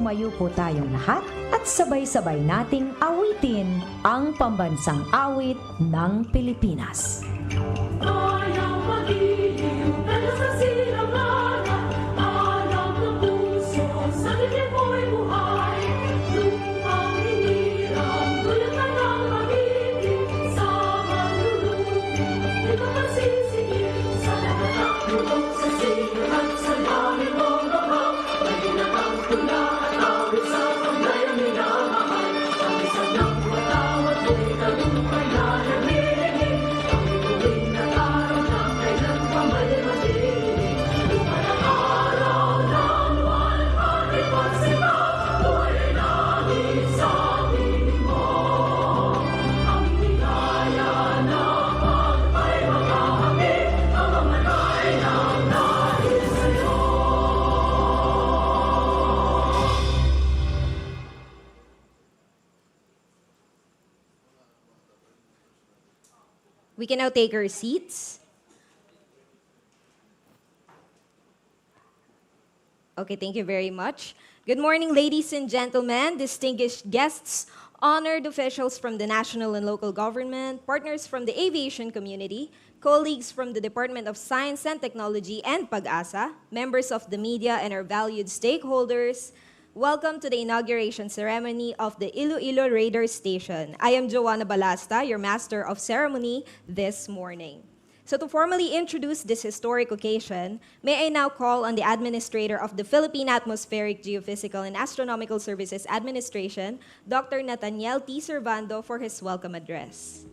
tumayo po tayong lahat at sabay-sabay nating awitin ang pambansang awit ng Pilipinas. Ayaw magiliw, pero sa silanganan, alam ng puso, sa bibig mo'y buhay. Lupang hinirang, tulad ka ng magiging, sa manlulupin, di ka masisingil. Sa lahat ng tulog, sa sino at sa langit mong babang, may ginatang tula at awit sa paglayang minamahal. Ang isang ng watawat mo'y talumpay na nagmilingin. We can now take our seats. Okay, thank you very much. Good morning, ladies and gentlemen, distinguished guests, honored officials from the national and local government, partners from the aviation community, colleagues from the Department of Science and Technology and PAGASA, members of the media and our valued stakeholders. Welcome to the inauguration ceremony of the Iloilo Radar Station. I am Joanna Balasta, your Master of Ceremony this morning. So to formally introduce this historic occasion, may I now call on the Administrator of the Philippine Atmospheric, Geophysical, and Astronomical Services Administration, Dr. Nathaniel T. Servando, for his welcome address.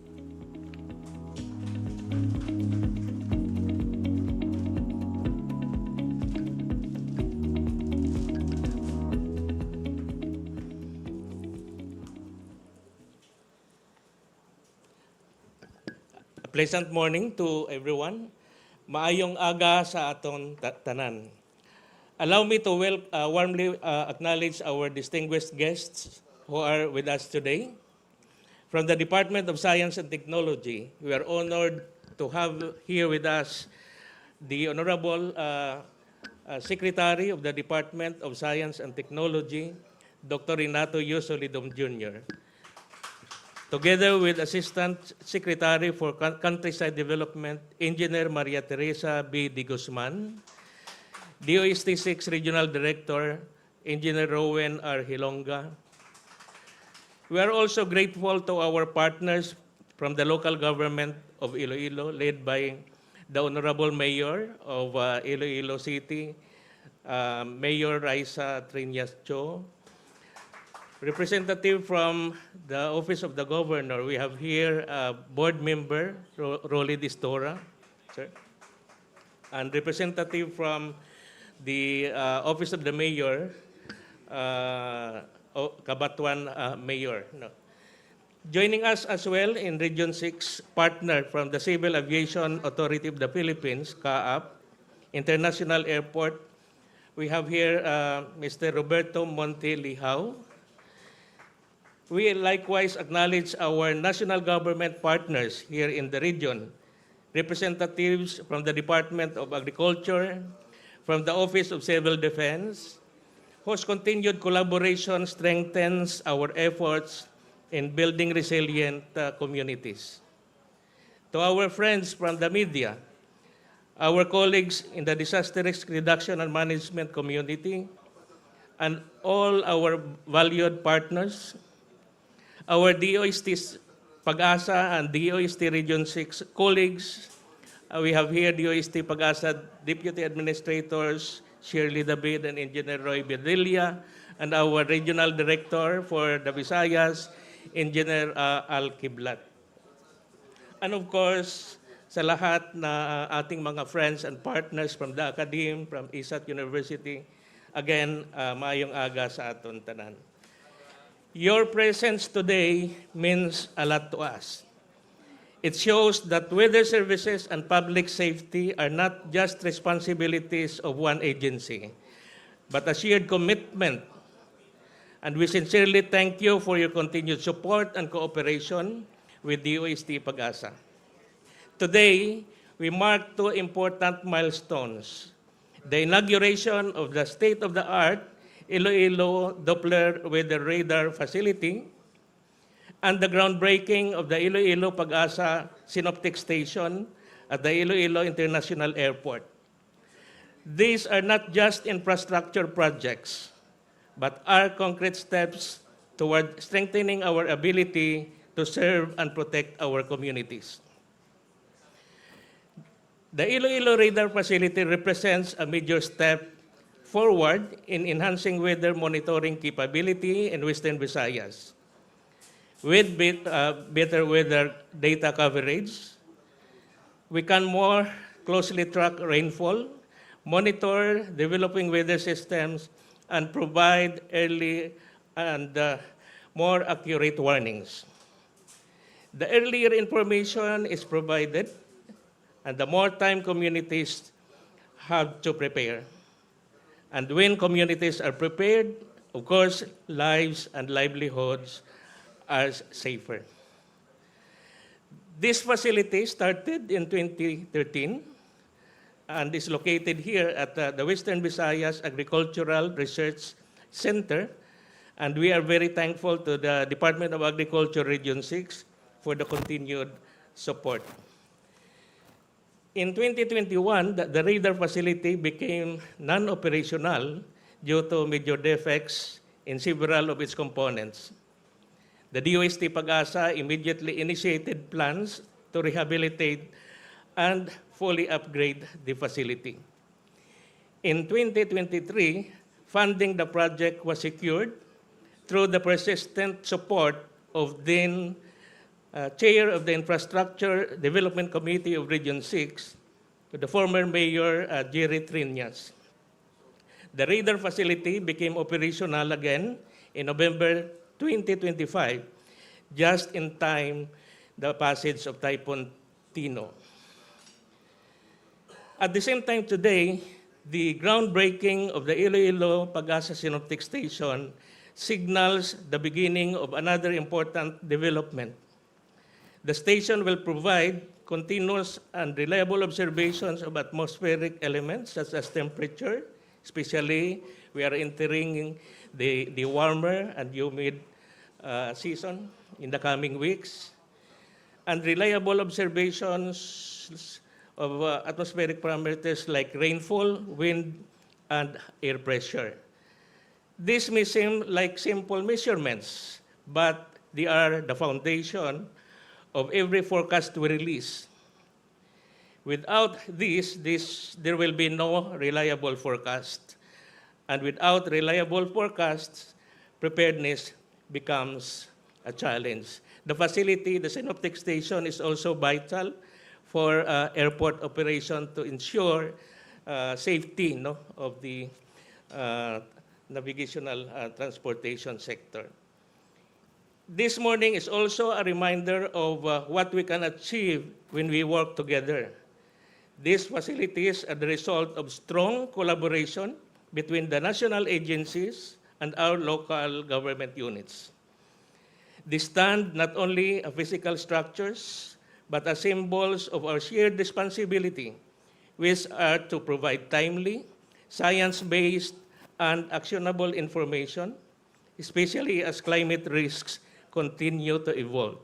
Pleasant morning to everyone. Maayong aga sa aton tanan. Allow me to warmly acknowledge our distinguished guests who are with us today. From the Department of Science and Technology, we are honored to have here with us the Honorable Secretary of the Department of Science and Technology, Dr. Renato U. Solidum Jr., together with Assistant Secretary for Countryside Development, Engineer Maria Teresa B. De Guzman, DOST-6 Regional Director, Engineer Rowen R. Hilonga. We are also grateful to our partners from the local government of Iloilo, led by the Honorable Mayor of Iloilo City, Mayor Raisa Trinas Cho. Representative from the Office of the Governor, we have here Board Member Rolly Distora, sir, and representative from the Office of the Mayor, Cabatuan Mayor. No. Joining us as well in Region 6, partner from the Civil Aviation Authority of the Philippines, CAAP, International Airport, we have here Mr. Roberto Monte Lihao. We likewise acknowledge our national government partners here in the region, representatives from the Department of Agriculture, from the Office of Civil Defense, whose continued collaboration strengthens our efforts in building resilient communities. To our friends from the media, our colleagues in the disaster risk reduction and management community, and all our valued partners, our DOST-PAGASA and DOST Region 6 colleagues. We have here DOST-PAGASA Deputy Administrators, Shirley David and Engineer Roy Bedilla, and our Regional Director for the Visayas, Engineer Al Kiblat. And of course, sa lahat na ating mga friends and partners from the Academe, from ISAT University, again, maayong aga sa aton tanan. Your presence today means a lot to us. It shows that weather services and public safety are not just responsibilities of one agency, but a shared commitment. And we sincerely thank you for your continued support and cooperation with DOST-PAGASA. Today, we mark two important milestones: the inauguration of the state-of-the-art Iloilo Doppler Weather Radar Facility, and the groundbreaking of the Iloilo PAGASA SYNOPTIC Station at the Iloilo International Airport. These are not just infrastructure projects, but are concrete steps toward strengthening our ability to serve and protect our communities. The Iloilo Radar Facility represents a major step forward in enhancing weather monitoring capability in Western Visayas. With better weather data coverage, we can more closely track rainfall, monitor developing weather systems, and provide early and more accurate warnings. The earlier information is provided, and the more time communities have to prepare. And when communities are prepared, of course, lives and livelihoods are safer. This facility started in 2013 and is located here at the Western Visayas Agricultural Research Center, and we are very thankful to the Department of Agriculture Region 6 for the continued support. In 2021, the radar facility became non-operational due to major defects in several of its components. The DOST-PAGASA immediately initiated plans to rehabilitate and fully upgrade the facility. In 2023, funding the project was secured through the persistent support of then Chair of the Infrastructure Development Committee of Region 6, the former Mayor Brgy. The radar facility became operational again in November 2025, just in time the passage of Typhoon Tino. At the same time today, the groundbreaking of the Iloilo PAGASA Synoptic Station signals the beginning of another important development. The station will provide continuous and reliable observations of atmospheric elements such as temperature, especially we are entering the warmer and humid season in the coming weeks, and reliable observations of atmospheric parameters like rainfall, wind, and air pressure. These may seem like simple measurements, but they are the foundation of every forecast we release. Without there will be no reliable forecast. And without reliable forecasts, preparedness becomes a challenge. The facility, the synoptic station, is also vital for airport operation to ensure safety of the navigational transportation sector. This morning is also a reminder of what we can achieve when we work together. These facilities are the result of strong collaboration between the national agencies and our local government units. They stand not only as physical structures, but as symbols of our shared responsibility, which are to provide timely, science-based, and actionable information, especially as climate risks continue to evolve.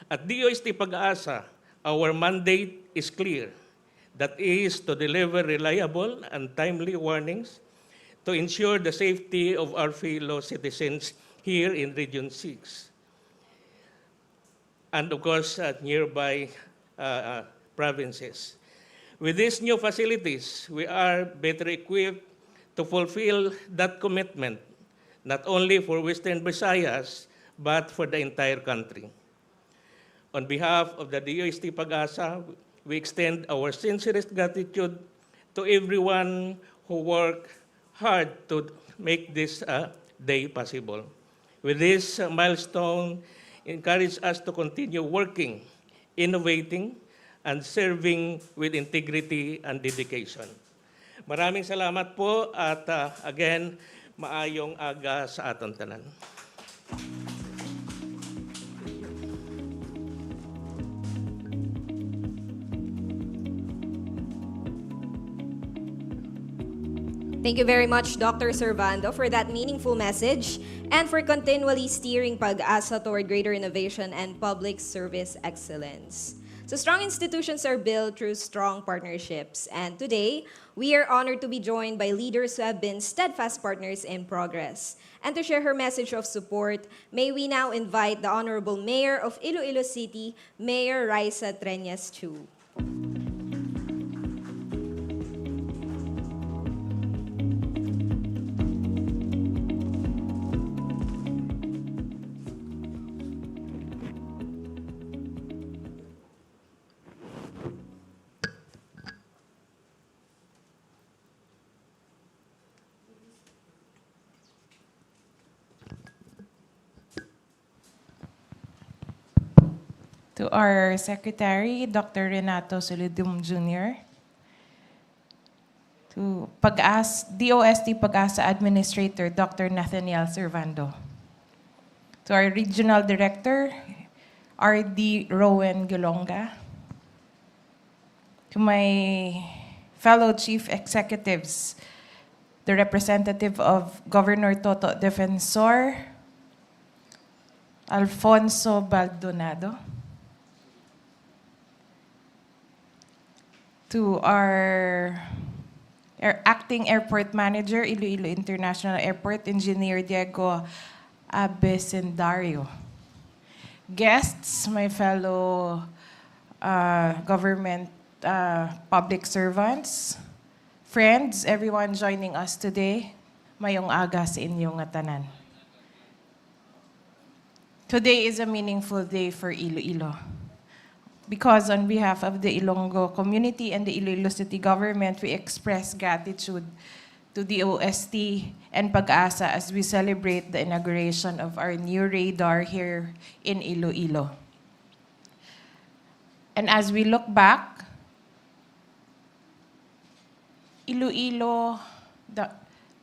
At DOST-PAGASA, our mandate is clear. That is to deliver reliable and timely warnings to ensure the safety of our fellow citizens here in Region 6. And of course, nearby provinces. With these new facilities, we are better equipped to fulfill that commitment, not only for Western Visayas, but for the entire country. On behalf of the DOST-PAGASA, we extend our sincerest gratitude to everyone who worked hard to make this day possible. With this milestone, encourage us to continue working, innovating, and serving with integrity and dedication. Maraming salamat po at again, maayong aga sa aton tanan. Thank you very much, Dr. Servando, for that meaningful message and for continually steering PAGASA toward greater innovation and public service excellence. So strong institutions are built through strong partnerships. And today, we are honored to be joined by leaders who have been steadfast partners in progress. And to share her message of support, may we now invite the Honorable Mayor of Iloilo City, Mayor Raisa Trenas Chu. To our Secretary, Dr. Renato Solidum Jr., to DOST-PAGASA Administrator, Dr. Nathaniel Servando, to our Regional Director, R.D. Rowan Gilonga, to my fellow Chief Executives, the representative of Governor Toto Defensor, Alfonso Baldonado, to our Acting Airport Manager, Iloilo International Airport, Engineer Diego Abecendario. Guests, my fellow government public servants, friends, everyone joining us today, mayong aga sa inyong tanan. Today is a meaningful day for Iloilo, because on behalf of the Ilonggo community and the Iloilo City government, we express gratitude to the OST and PAGASA as we celebrate the inauguration of our new radar here in Iloilo. And as we look back, Iloilo,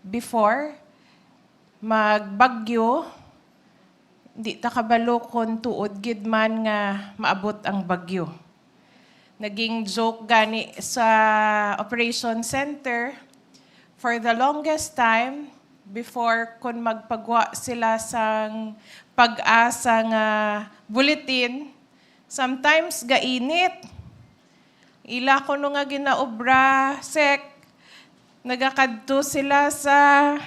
before magbagyo, di ta kabalo kon tuod gid man nga maabot ang bagyo. Naging joke gani sa operation center for the longest time before kon magpagwa sila sang PAGASA nga bulletin, sometimes gainit. Ila ko no nga ginaobra sek, nagakadto sila sa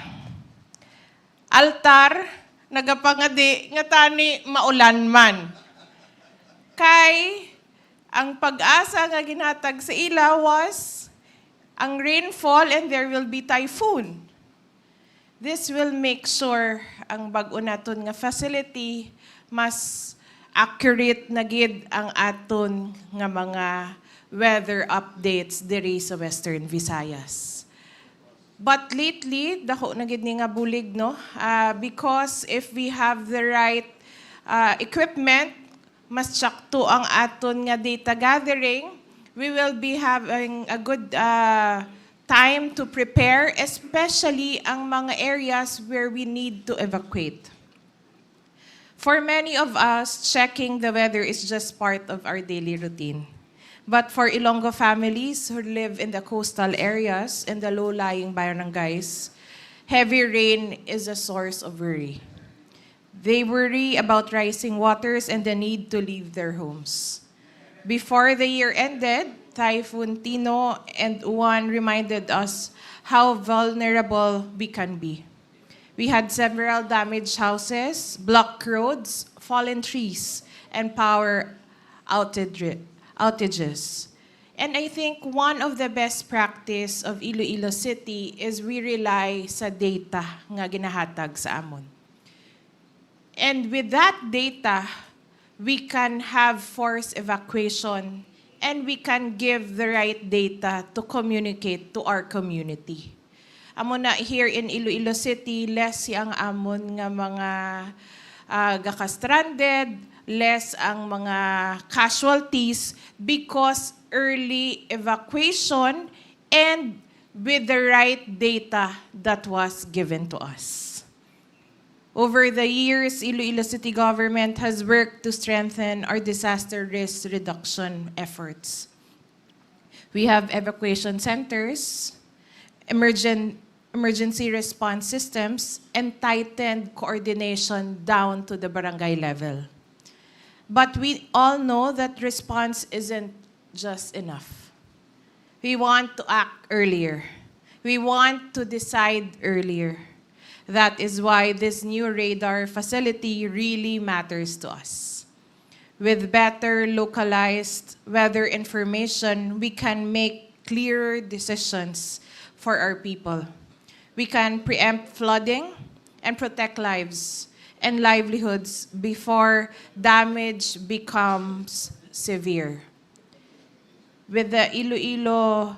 altar, nagapangadi nga tani maulan man. Kay ang PAGASA nga ginhatag sa ila was ang rainfall and there will be typhoon. This will make sure ang bag-o naton nga facility mas accurate na gid ang aton nga mga weather updates diri sa Western Visayas. But lately, dako na gid ni nga bulig, no? Because if we have the right equipment, mas sakto ang aton nga data gathering, we will be having a good time to prepare, especially ang mga areas where we need to evacuate. For many of us, checking the weather is just part of our daily routine. But for Ilonggo families who live in the coastal areas and the low-lying barangays, heavy rain is a source of worry. They worry about rising waters and the need to leave their homes. Before the year ended, Typhoon Tino and Uwan reminded us how vulnerable we can be. We had several damaged houses, blocked roads, fallen trees, and power outages. And I think one of the best practice of Iloilo City is we rely sa data nga ginahatag sa amon. And with that data, we can have forced evacuation and we can give the right data to communicate to our community. Amo na here in Iloilo City, less ang amon nga mga gaka-stranded, less ang mga casualties because early evacuation and with the right data that was given to us. Over the years, Iloilo City government has worked to strengthen our disaster risk reduction efforts. We have evacuation centers, emergency response systems and tightened coordination down to the barangay level. But we all know that response isn't just enough. We want to act earlier. We want to decide earlier. That is why this new radar facility really matters to us. With better localized weather information, we can make clearer decisions for our people. We can preempt flooding and protect lives and livelihoods before damage becomes severe. With the Iloilo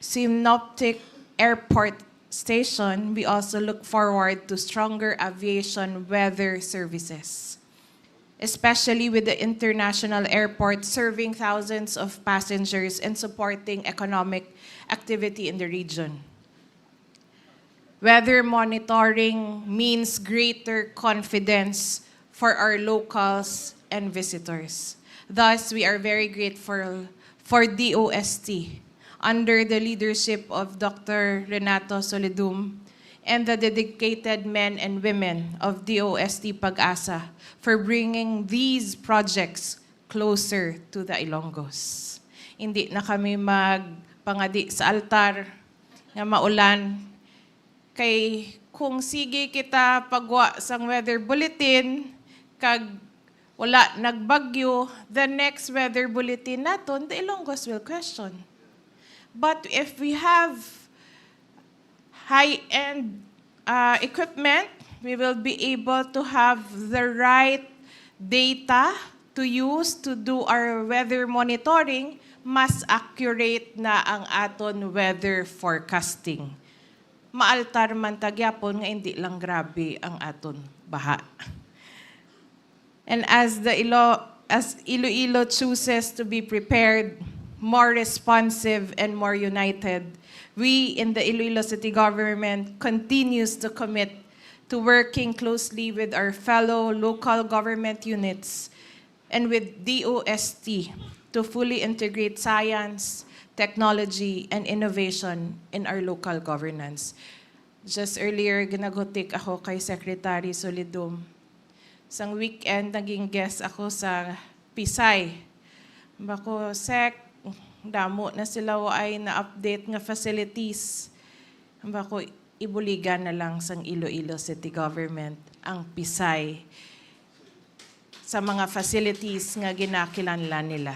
SYNOPTIC Airport Station, we also look forward to stronger aviation weather services, especially with the international airport serving thousands of passengers and supporting economic activity in the region. Weather monitoring means greater confidence for our locals and visitors. Thus, we are very grateful for DOST under the leadership of Dr. Renato Solidum and the dedicated men and women of DOST-PAGASA for bringing these projects closer to the Ilonggos. Hindi na kami magpangadi sa altar nga maulan. Kay kung sige kita pagwa sang weather bulletin, kag wala nagbagyo, the next weather bulletin naton, the Ilonggos will question. But if we have high-end equipment, we will be able to have the right data to use to do our weather monitoring, mas accurate na ang aton weather forecasting. Maaltar man tagyapon nga hindi lang grabe ang aton baha. And as Iloilo chooses to be prepared, more responsive and more united, we in the Iloilo City Government continues to commit to working closely with our fellow local government units and with DOST to fully integrate science, technology, and innovation in our local governance. Just earlier, ginagutik ako kay Secretary Solidum. Sang weekend, naging guest ako sa Pisay. Bako, Sec, damo na sila ay na-update nga facilities. Bako, ibuligan na lang sang Iloilo City Government ang Pisay sa mga facilities nga ginakilanlan nila.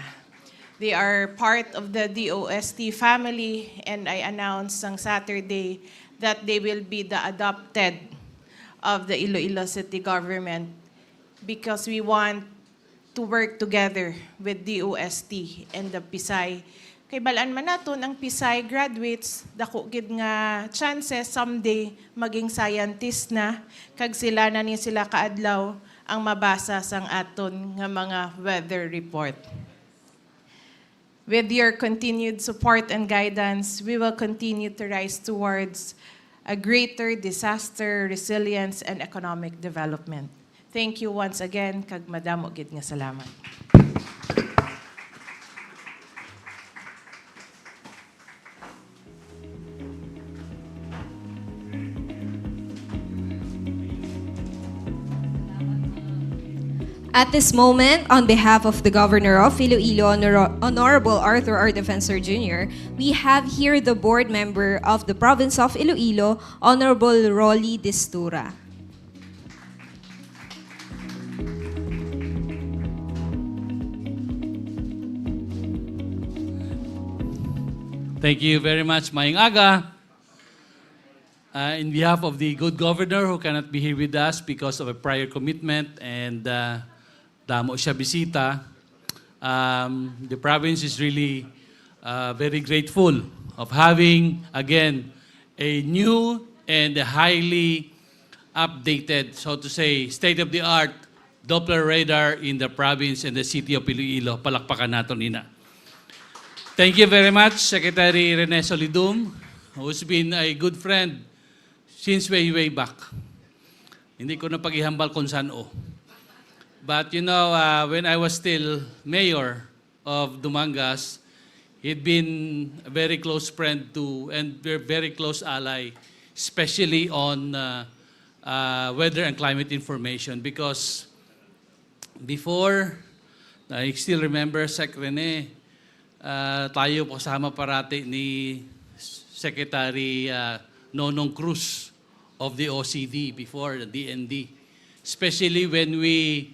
They are part of the DOST family, and I announced on Saturday that they will be the adopted of the Iloilo City Government because we want to work together with DOST and the Pisay. Kay balaan man naton ang Pisay graduates, dako gid nga chances someday maging scientist na, kag sila na ni sila kaadlaw ang mabasa sang aton nga mga weather report. With your continued support and guidance, we will continue to rise towards a greater disaster resilience and economic development. Thank you once again, kag madamo gid nga salamat. At this moment, on behalf of the Governor of Iloilo, Honorable Arthur R. Defensor Jr., we have here the board member of the Province of Iloilo, Honorable Rolly Distura. Thank you very much, Maing Aga. In behalf of the good governor who cannot be here with us because of a prior commitment and damo siya bisita, the province is really very grateful of having, again, a new and a highly updated, so to say, state-of-the-art Doppler radar in the province and the city of Iloilo. Palakpakan natin nina. Thank you very much, Secretary Rene Solidum, who's been a good friend since way back. Hindi ko na paghihambal kung saan o. But you know, when I was still mayor of Dumangas, He'd been a very close friend to and very close ally, especially on weather and climate information. Because before, I still remember, Sec. Rene, tayo kasama parati ni Secretary Nonong Cruz of the OCD before, the DND. Especially when we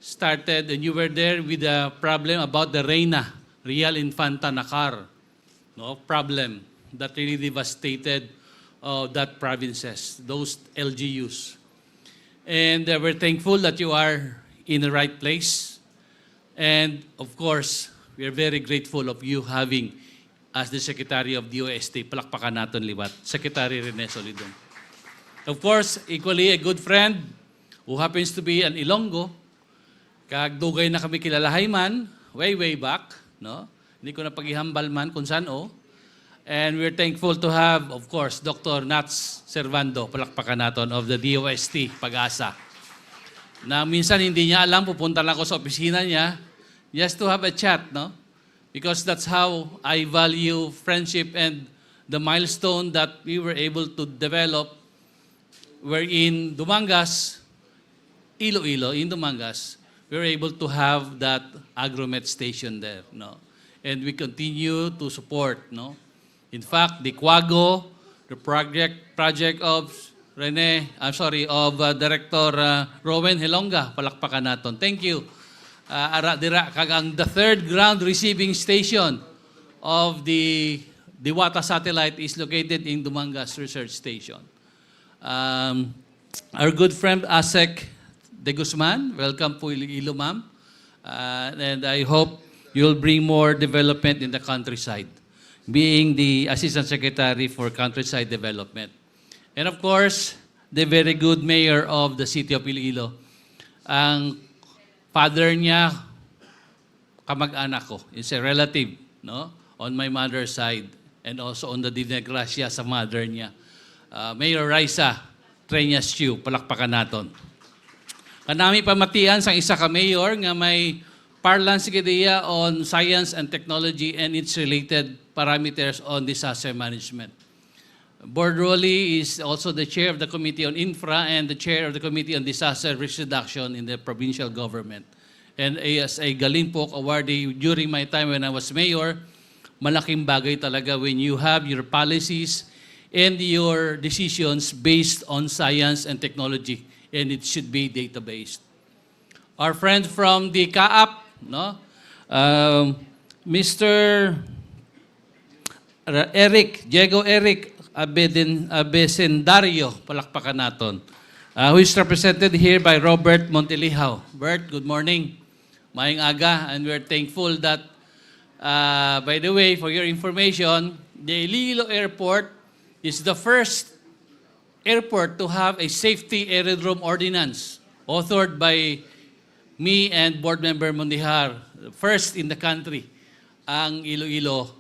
started, and you were there with the problem about the Reina, Real Infanta Nakar, no problem that really devastated that provinces, those LGUs. And we're thankful that you are in the right place. And of course, we are very grateful of you having as the Secretary of DOST, palakpakan natin liwat, Secretary Rene Solidum. Of course, equally a good friend who happens to be an Ilonggo. Kagdugay na kami kilalahay man, way back, no? Hindi ko na paghihambal man kung saan And we're thankful to have, of course, Dr. Nats Servando, palakpakan natin, of the DOST, PAGASA. Na minsan hindi niya alam, pupunta lang ako sa opisina niya, just to have a chat, no? Because that's how I value friendship and the milestone that we were able to develop wherein Dumangas, Iloilo, in Dumangas, we were able to have that agromet station there, no? And we continue to support, no? In fact, the Quago, the project of Director Rowen Helonga, palakpakan naton. Thank you. The third ground receiving station of the Diwata satellite is located in Dumangas Research Station. Our good friend Asek De Guzman, welcome po Iloilo, ma'am. And I hope you'll bring more development in the countryside, being the Assistant Secretary for Countryside Development. And of course, the very good mayor of the city of Iloilo. Ang father niya, kamag-anak ko, is a relative, no? On my mother's side, and also on the Dinegracia sa mother niya. Mayor Raisa Trenas, palakpakan naton. Kanami pamatian sang isa ka mayor nga may parlance ideya on science and technology and its related parameters on disaster management. Board Rolly is also the chair of the Committee on Infra and the chair of the Committee on Disaster Risk Reduction in the provincial government. And as a Galimpok awardee during my time when I was mayor, malaking bagay talaga when you have your policies and your decisions based on science and technology, and it should be data-based. Our friend from the CAAP, no? Mr. Diego Eric Abesendario, palakpakan naton, who is represented here by Robert Montelihaw. Bert, good morning. Maayong aga, and we're thankful that, by the way, for your information, the Iloilo Airport is the first airport to have a safety aerodrome ordinance authored by me and Board Member Mondihar, first in the country. Ang Iloilo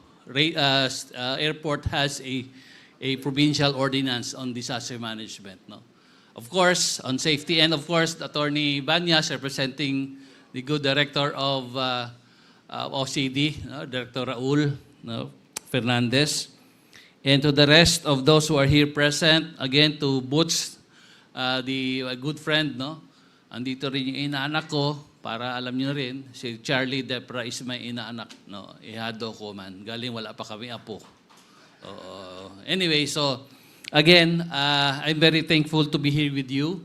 Airport has a provincial ordinance on disaster management. No? Of course, on safety, and of course, Attorney Banyas representing the good director of OCD, no? Director Raul, no? Fernandez. And to the rest of those who are here present, again to Boots, the good friend, no? Andito rin yung inaanak ko, para alam niyo rin, si Charlie Depra is my inaanak, no? Ihado ko man, galing wala pa kami apo. Anyway, so again, I'm very thankful to be here with you.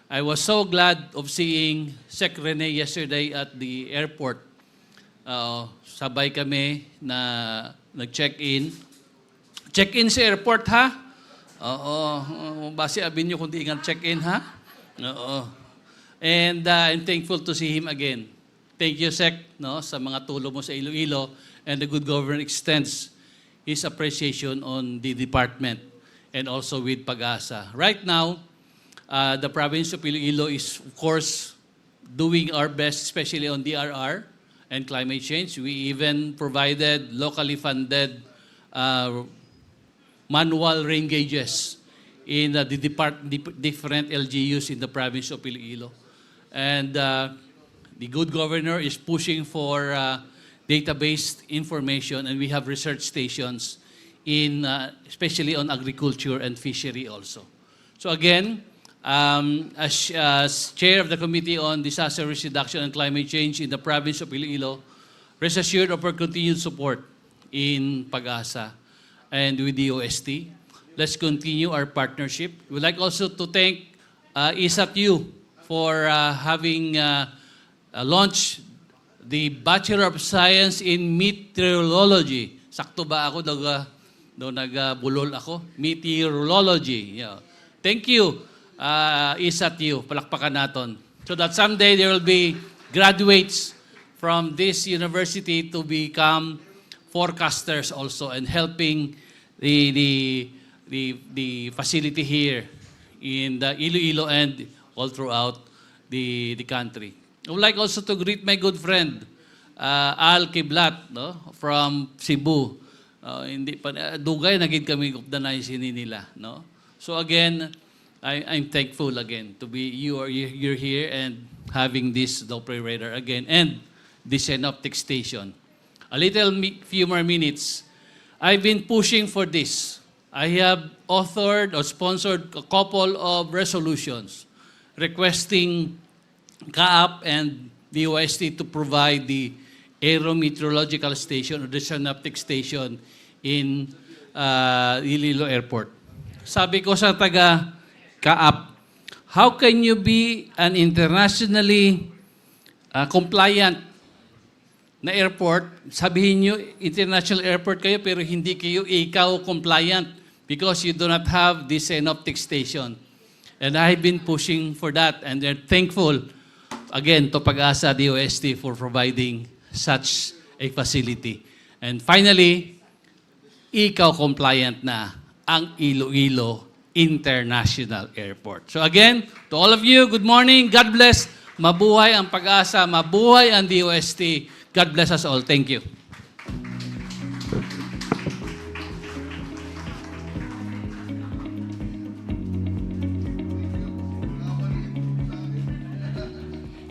I was so glad of seeing Sec. Rene yesterday at the airport. Sabay kami na nag-check-in. Check-in sa airport, ha? Oo. Base abin nyo kung di ingat check-in, ha? Oo. And I'm thankful to see him again. Thank you, Sec, no, sa mga tulong mo sa Iloilo, and the good government extends his appreciation on the department and also with PAGASA. Right now, the province of Iloilo is, of course, doing our best, especially on DRR and climate change. We even provided locally funded manual rain gauges in the different LGUs in the province of Iloilo. And the good governor is pushing for the database information, and we have research stations in, especially on agriculture and fishery also. So again, as chair of the Committee on Disaster Risk Reduction and Climate Change in the province of Iloilo, rest assured of our continued support in PAGASA and with the DOST. Let's continue our partnership. We'd like also to thank ISATU for having launched the Bachelor of Science in Meteorology. Sakto ba ako? Nagbulol ako? Meteorology. Yeah. Thank you, ISATU. Palakpakan natin. So that someday there will be graduates from this university to become forecasters also and helping the facility here in the Iloilo and all throughout the country. I would like also to greet my good friend, Al Kiblat, no, from Cebu. Hindi pa dugay naging kami organize nila, no. So again, I'm thankful again to be you're here and having this Doppler radar again and the SYNOPTIC station. A little few more minutes. I've been pushing for this. I have authored or sponsored a couple of resolutions requesting CAAP and the DOST to provide the aerometeorological station or the synoptic station in Iloilo Airport. Sabi ko sa taga CAAP, how can you be an internationally compliant na airport, sabihin nyo international airport kayo pero hindi kayo ikaw compliant because you do not have this synoptic station. And I've been pushing for that and they're thankful again to PAGASA DOST for providing such a facility. And finally, ikaw compliant na ang Iloilo International Airport. So again, to all of you, good morning, God bless, mabuhay ang PAGASA, mabuhay ang DOST. God bless us all. Thank you.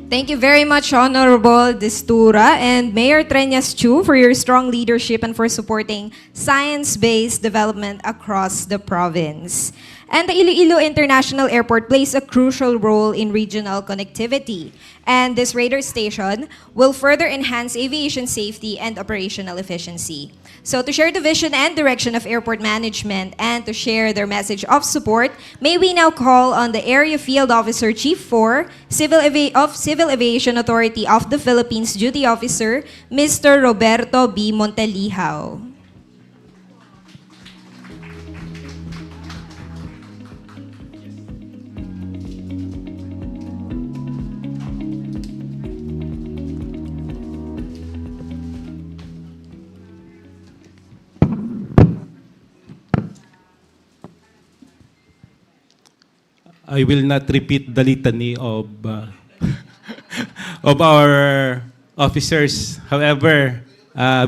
Thank you very much, Honorable Destura and Mayor Trenas Chu, for your strong leadership and for supporting science-based development across the province. And the Iloilo International Airport plays a crucial role in regional connectivity. And this radar station will further enhance aviation safety and operational efficiency. So to share the vision and direction of airport management and to share their message of support, may we now call on the Area Field Officer Chief 4, Civil Aviation Authority of the Philippines Duty Officer, Mr. Roberto B. Monteliao. I will not repeat the litany of of our officers. However,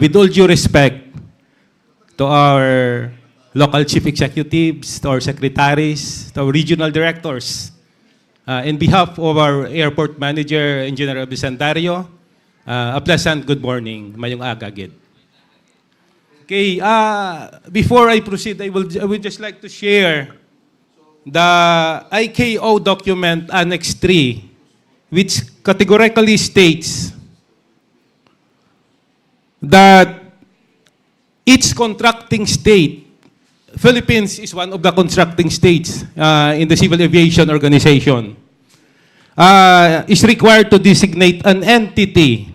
with all due respect to our local chief executives, to our secretaries, to our regional directors, in behalf of our airport manager, Engineer Bisantario, a pleasant good morning. Mayong aga, gid. Okay, before I proceed, I would just like to share the IKO document Annex 3, which categorically states that each contracting state, Philippines is one of the contracting states in the Civil Aviation Organization, is required to designate an entity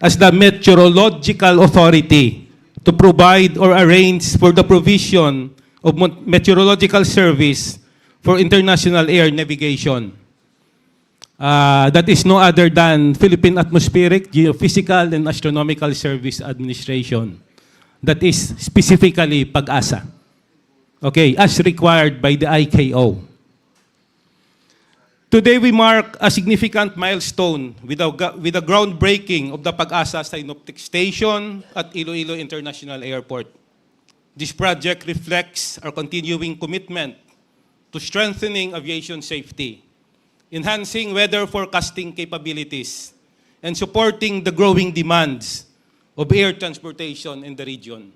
as the meteorological authority to provide or arrange for the provision of meteorological service for international air navigation. That is no other than Philippine Atmospheric, Geophysical, and Astronomical Service Administration. That is specifically PAGASA. Okay, as required by the IKO. Today we mark a significant milestone with the groundbreaking of the PAGASA Synoptic Station at Iloilo International Airport. This project reflects our continuing commitment to strengthening aviation safety, enhancing weather forecasting capabilities, and supporting the growing demands of air transportation in the region.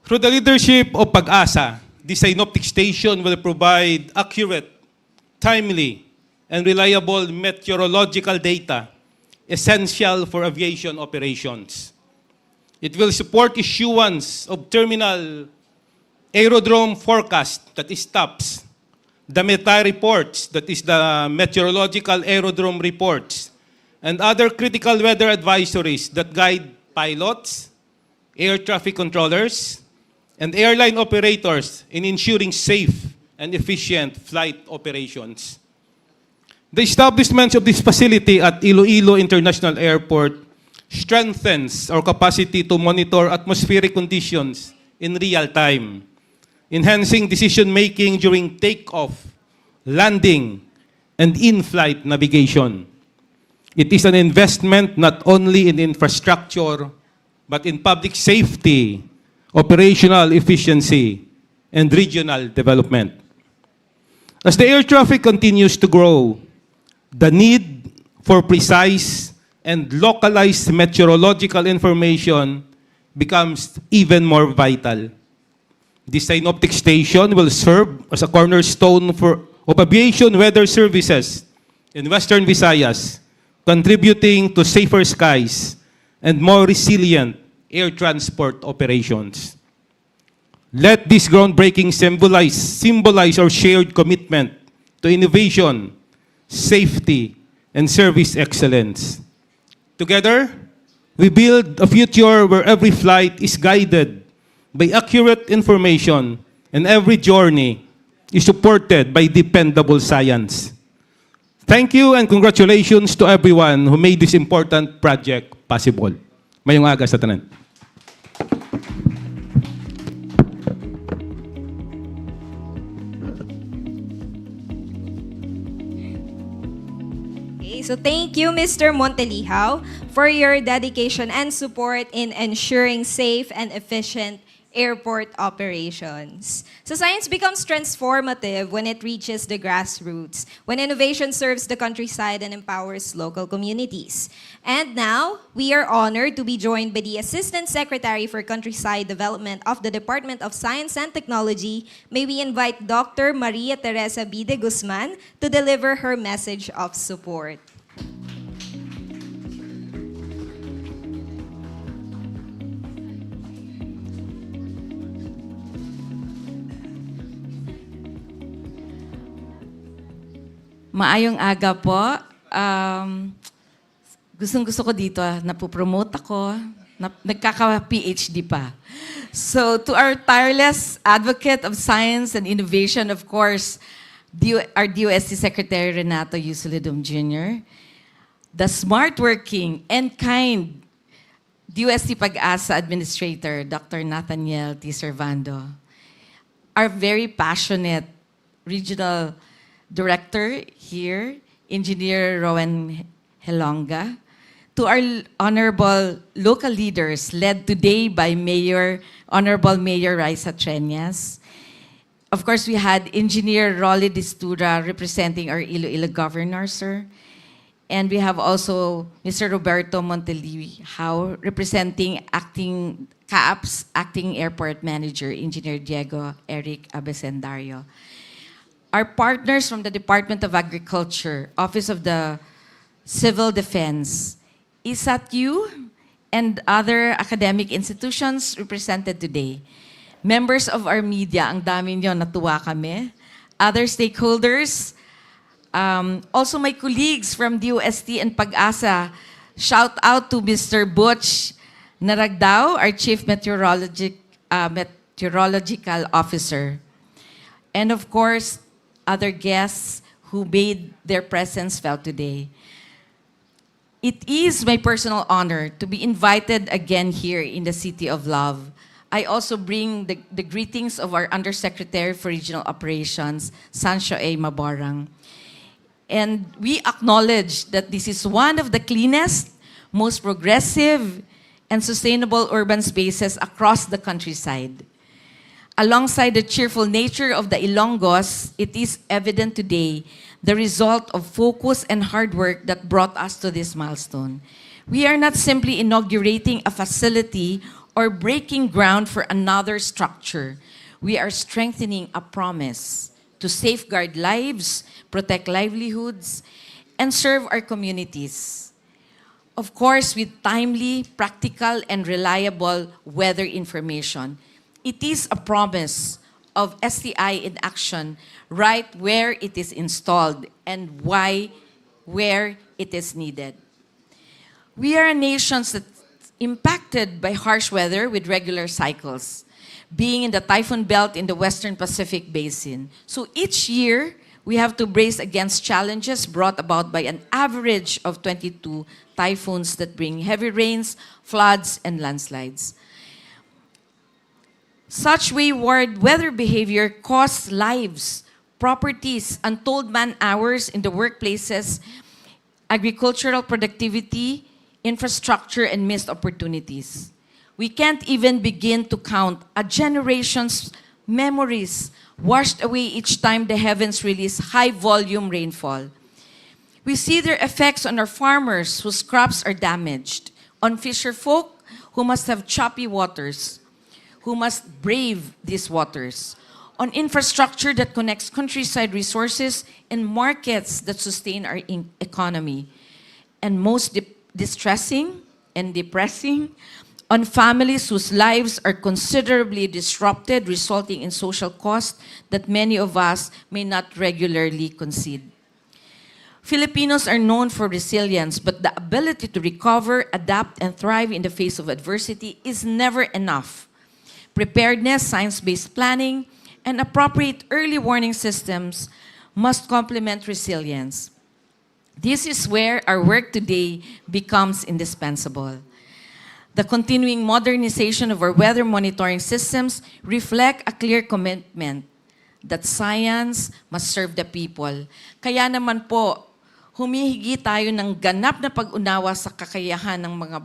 Through the leadership of PAGASA, the SYNOPTIC station will provide accurate, timely, and reliable meteorological data essential for aviation operations. It will support issuance of terminal aerodrome forecast, that is TAPS, the META reports, that is the meteorological aerodrome reports, and other critical weather advisories that guide pilots, air traffic controllers, and airline operators in ensuring safe and efficient flight operations. The establishment of this facility at Iloilo International Airport strengthens our capacity to monitor atmospheric conditions in real time, enhancing decision-making during takeoff, landing, and in-flight navigation. It is an investment not only in infrastructure, but in public safety, operational efficiency, and regional development. As the air traffic continues to grow, the need for precise and localized meteorological information becomes even more vital. The SYNOPTIC station will serve as a cornerstone of aviation weather services in Western Visayas, contributing to safer skies and more resilient air transport operations. Let this groundbreaking symbolize our shared commitment to innovation, safety, and service excellence. Together, we build a future where every flight is guided by accurate information and every journey is supported by dependable science. Thank you and congratulations to everyone who made this important project possible. Mayong aga sa tanan. Okay, so thank you, Mr. Monteliao, for your dedication and support in ensuring safe and efficient airport operations. So science becomes transformative when it reaches the grassroots, when innovation serves the countryside and empowers local communities. And now, we are honored to be joined by the Assistant Secretary for Countryside Development of the Department of Science and Technology. May we invite Dr. Maria Teresa Bide Guzman to deliver her message of support. Maayong aga po. Gustong-gusto ko dito, napopromote ako, nagkaka-PhD pa. So to our tireless advocate of science and innovation, of course, our DOST Secretary Renato U. Solidum Jr., the smart working and kind DOST PAGASA Administrator, Dr. Nathaniel T. Servando, our very passionate regional Director here, Engineer Rowan Helonga, to our honorable local leaders led today by Honorable Mayor Raisa Trenas. Of course, we had Engineer Rolly Distura representing our Iloilo Governor, sir. And we have also Mr. Roberto Monteliao representing CAAP's Acting Airport Manager, Engineer Diego Eric Abecendario. Our partners from the Department of Agriculture, Office of the Civil Defense, ISATU, and other academic institutions represented today. Members of our media, ang dami nyo, natuwa kami. Other stakeholders, also my colleagues from DOST and PAGASA, shout out to Mr. Butch Naragdao, our Chief Meteorological Officer. And of course, other guests who made their presence felt today. It is my personal honor to be invited again here in the City of Love. I also bring the greetings of our Undersecretary for Regional Operations, Sancho A. Maborang. And we acknowledge that this is one of the cleanest, most progressive, and sustainable urban spaces across the countryside. Alongside the cheerful nature of the Ilonggos, it is evident today the result of focus and hard work that brought us to this milestone. We are not simply inaugurating a facility or breaking ground for another structure. We are strengthening a promise to safeguard lives, protect livelihoods, and serve our communities. Of course, with timely, practical, and reliable weather information. It is a promise of STI in action right where it is installed and where it is needed. We are a nation that's impacted by harsh weather with regular cycles, being in the typhoon belt in the Western Pacific Basin. So each year, we have to brace against challenges brought about by an average of 22 typhoons that bring heavy rains, floods, and landslides. Such wayward weather behavior costs lives, properties, untold man-hours in the workplaces, agricultural productivity, infrastructure, and missed opportunities. We can't even begin to count a generation's memories washed away each time the heavens release high-volume rainfall. We see their effects on our farmers whose crops are damaged, on fisher folk who must have choppy waters, who must brave these waters, on infrastructure that connects countryside resources and markets that sustain our economy, and most distressing and depressing, on families whose lives are considerably disrupted, resulting in social costs that many of us may not regularly concede. Filipinos are known for resilience, but the ability to recover, adapt, and thrive in the face of adversity is never enough. Preparedness, science-based planning, and appropriate early warning systems must complement resilience. This is where our work today becomes indispensable. The continuing modernization of our weather monitoring systems reflect a clear commitment that science must serve the people. Kaya naman po, humihingi tayo ng ganap na pag-unawa sa kakayahan ng mga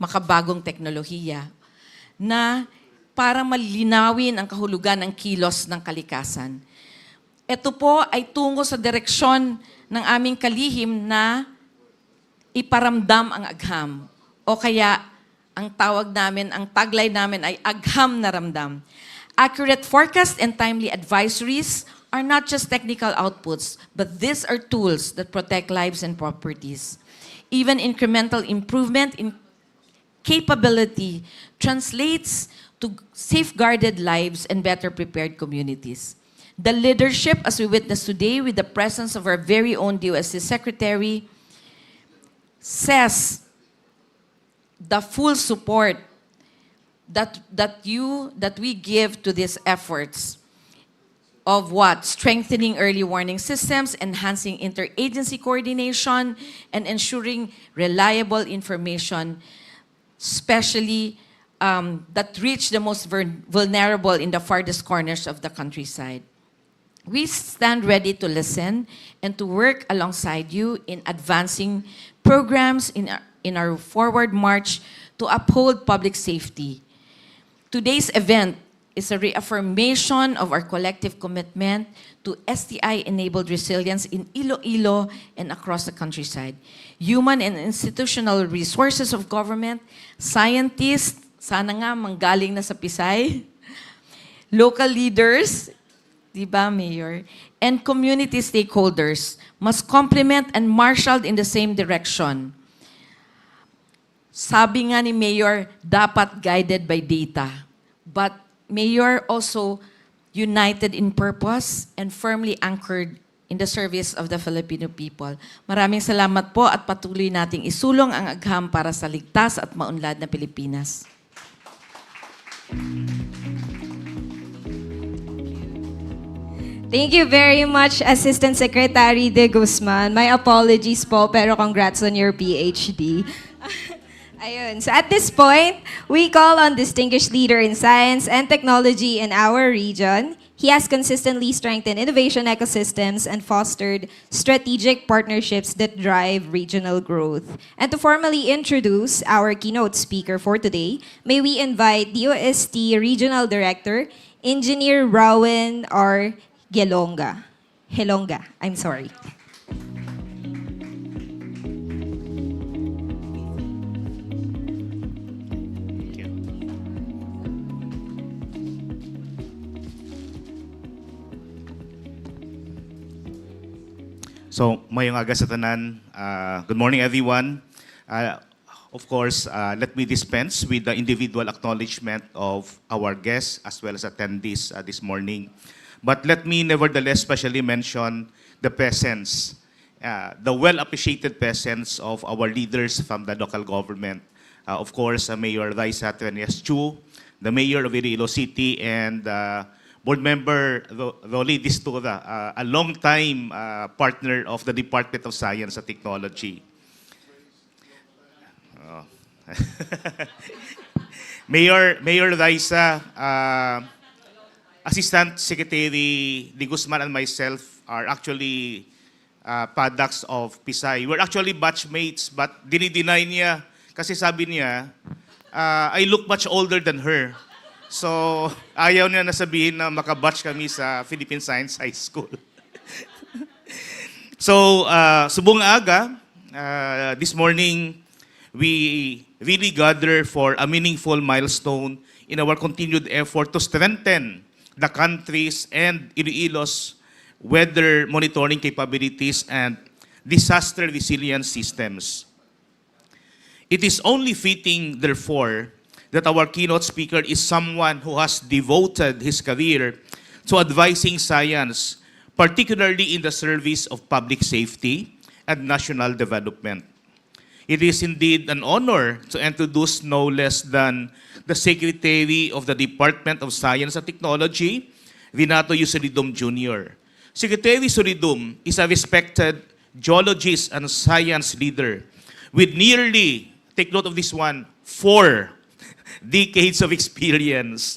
makabagong teknolohiya na para malinawin ang kahulugan ng kilos ng kalikasan. Ito po ay tungo sa direksyon ng aming kalihim na iparamdam ang agham. O kaya, ang tawag namin, ang tagline namin ay agham na ramdam. Accurate forecast and timely advisories are not just technical outputs, but these are tools that protect lives and properties. Even incremental improvement in capability translates to safeguarded lives and better prepared communities. The leadership, as we witness today with the presence of our very own DOST Secretary, says the full support that we give to these efforts of what? Strengthening early warning systems, enhancing interagency coordination, and ensuring reliable information, especially that reach the most vulnerable in the farthest corners of the countryside. We stand ready to listen and to work alongside you in advancing programs in our forward march to uphold public safety. Today's event is a reaffirmation of our collective commitment to STI-enabled resilience in Iloilo and across the countryside. Human and institutional resources of government, scientists, sana nga manggaling na sa Pisay, local leaders, di ba, Mayor, and community stakeholders must complement and marshaled in the same direction. Sabi nga ni Mayor, dapat guided by data. But Mayor, also united in purpose and firmly anchored in the service of the Filipino people. Maraming salamat po at patuloy nating isulong ang agham para sa ligtas at maunlad na Pilipinas. Thank you very much, Assistant Secretary De Guzman. My apologies po, pero congrats on your PhD. Ayun. So at this point, we call on distinguished leader in science and technology in our region. He has consistently strengthened innovation ecosystems and fostered strategic partnerships that drive regional growth. And to formally introduce our keynote speaker for today, may we invite DOST Regional Director, Engineer Rowan R. Gelonga. I'm sorry. So, mayong aga sa tanan. Good morning, everyone. Of course, let me dispense with the individual acknowledgement of our guests as well as attendees this morning. But let me nevertheless specially mention the presence, the well-appreciated presence of our leaders from the local government. Of course, Mayor Trenas, the Mayor of Iloilo City, and Board Member Rolly Distura, a long-time partner of the Department of Science and Technology. Mayor Raisa, Assistant Secretary Di Guzman and myself are actually products of Pisay. We're actually batchmates, but dinideny niya kasi sabi niya, I look much older than her. So, ayaw niya na sabihin na makabatch kami sa Philippine Science High School. So, subong aga, this morning, we really gather for a meaningful milestone in our continued effort to strengthen the country's and Iloilo's weather monitoring capabilities and disaster resilience systems. It is only fitting, therefore, that our keynote speaker is someone who has devoted his career to advising science, particularly in the service of public safety and national development. It is indeed an honor to introduce no less than the Secretary of the Department of Science and Technology, Renato Solidum Jr. Secretary Solidum is a respected geologist and science leader with nearly, take note of this one, 4 decades of experience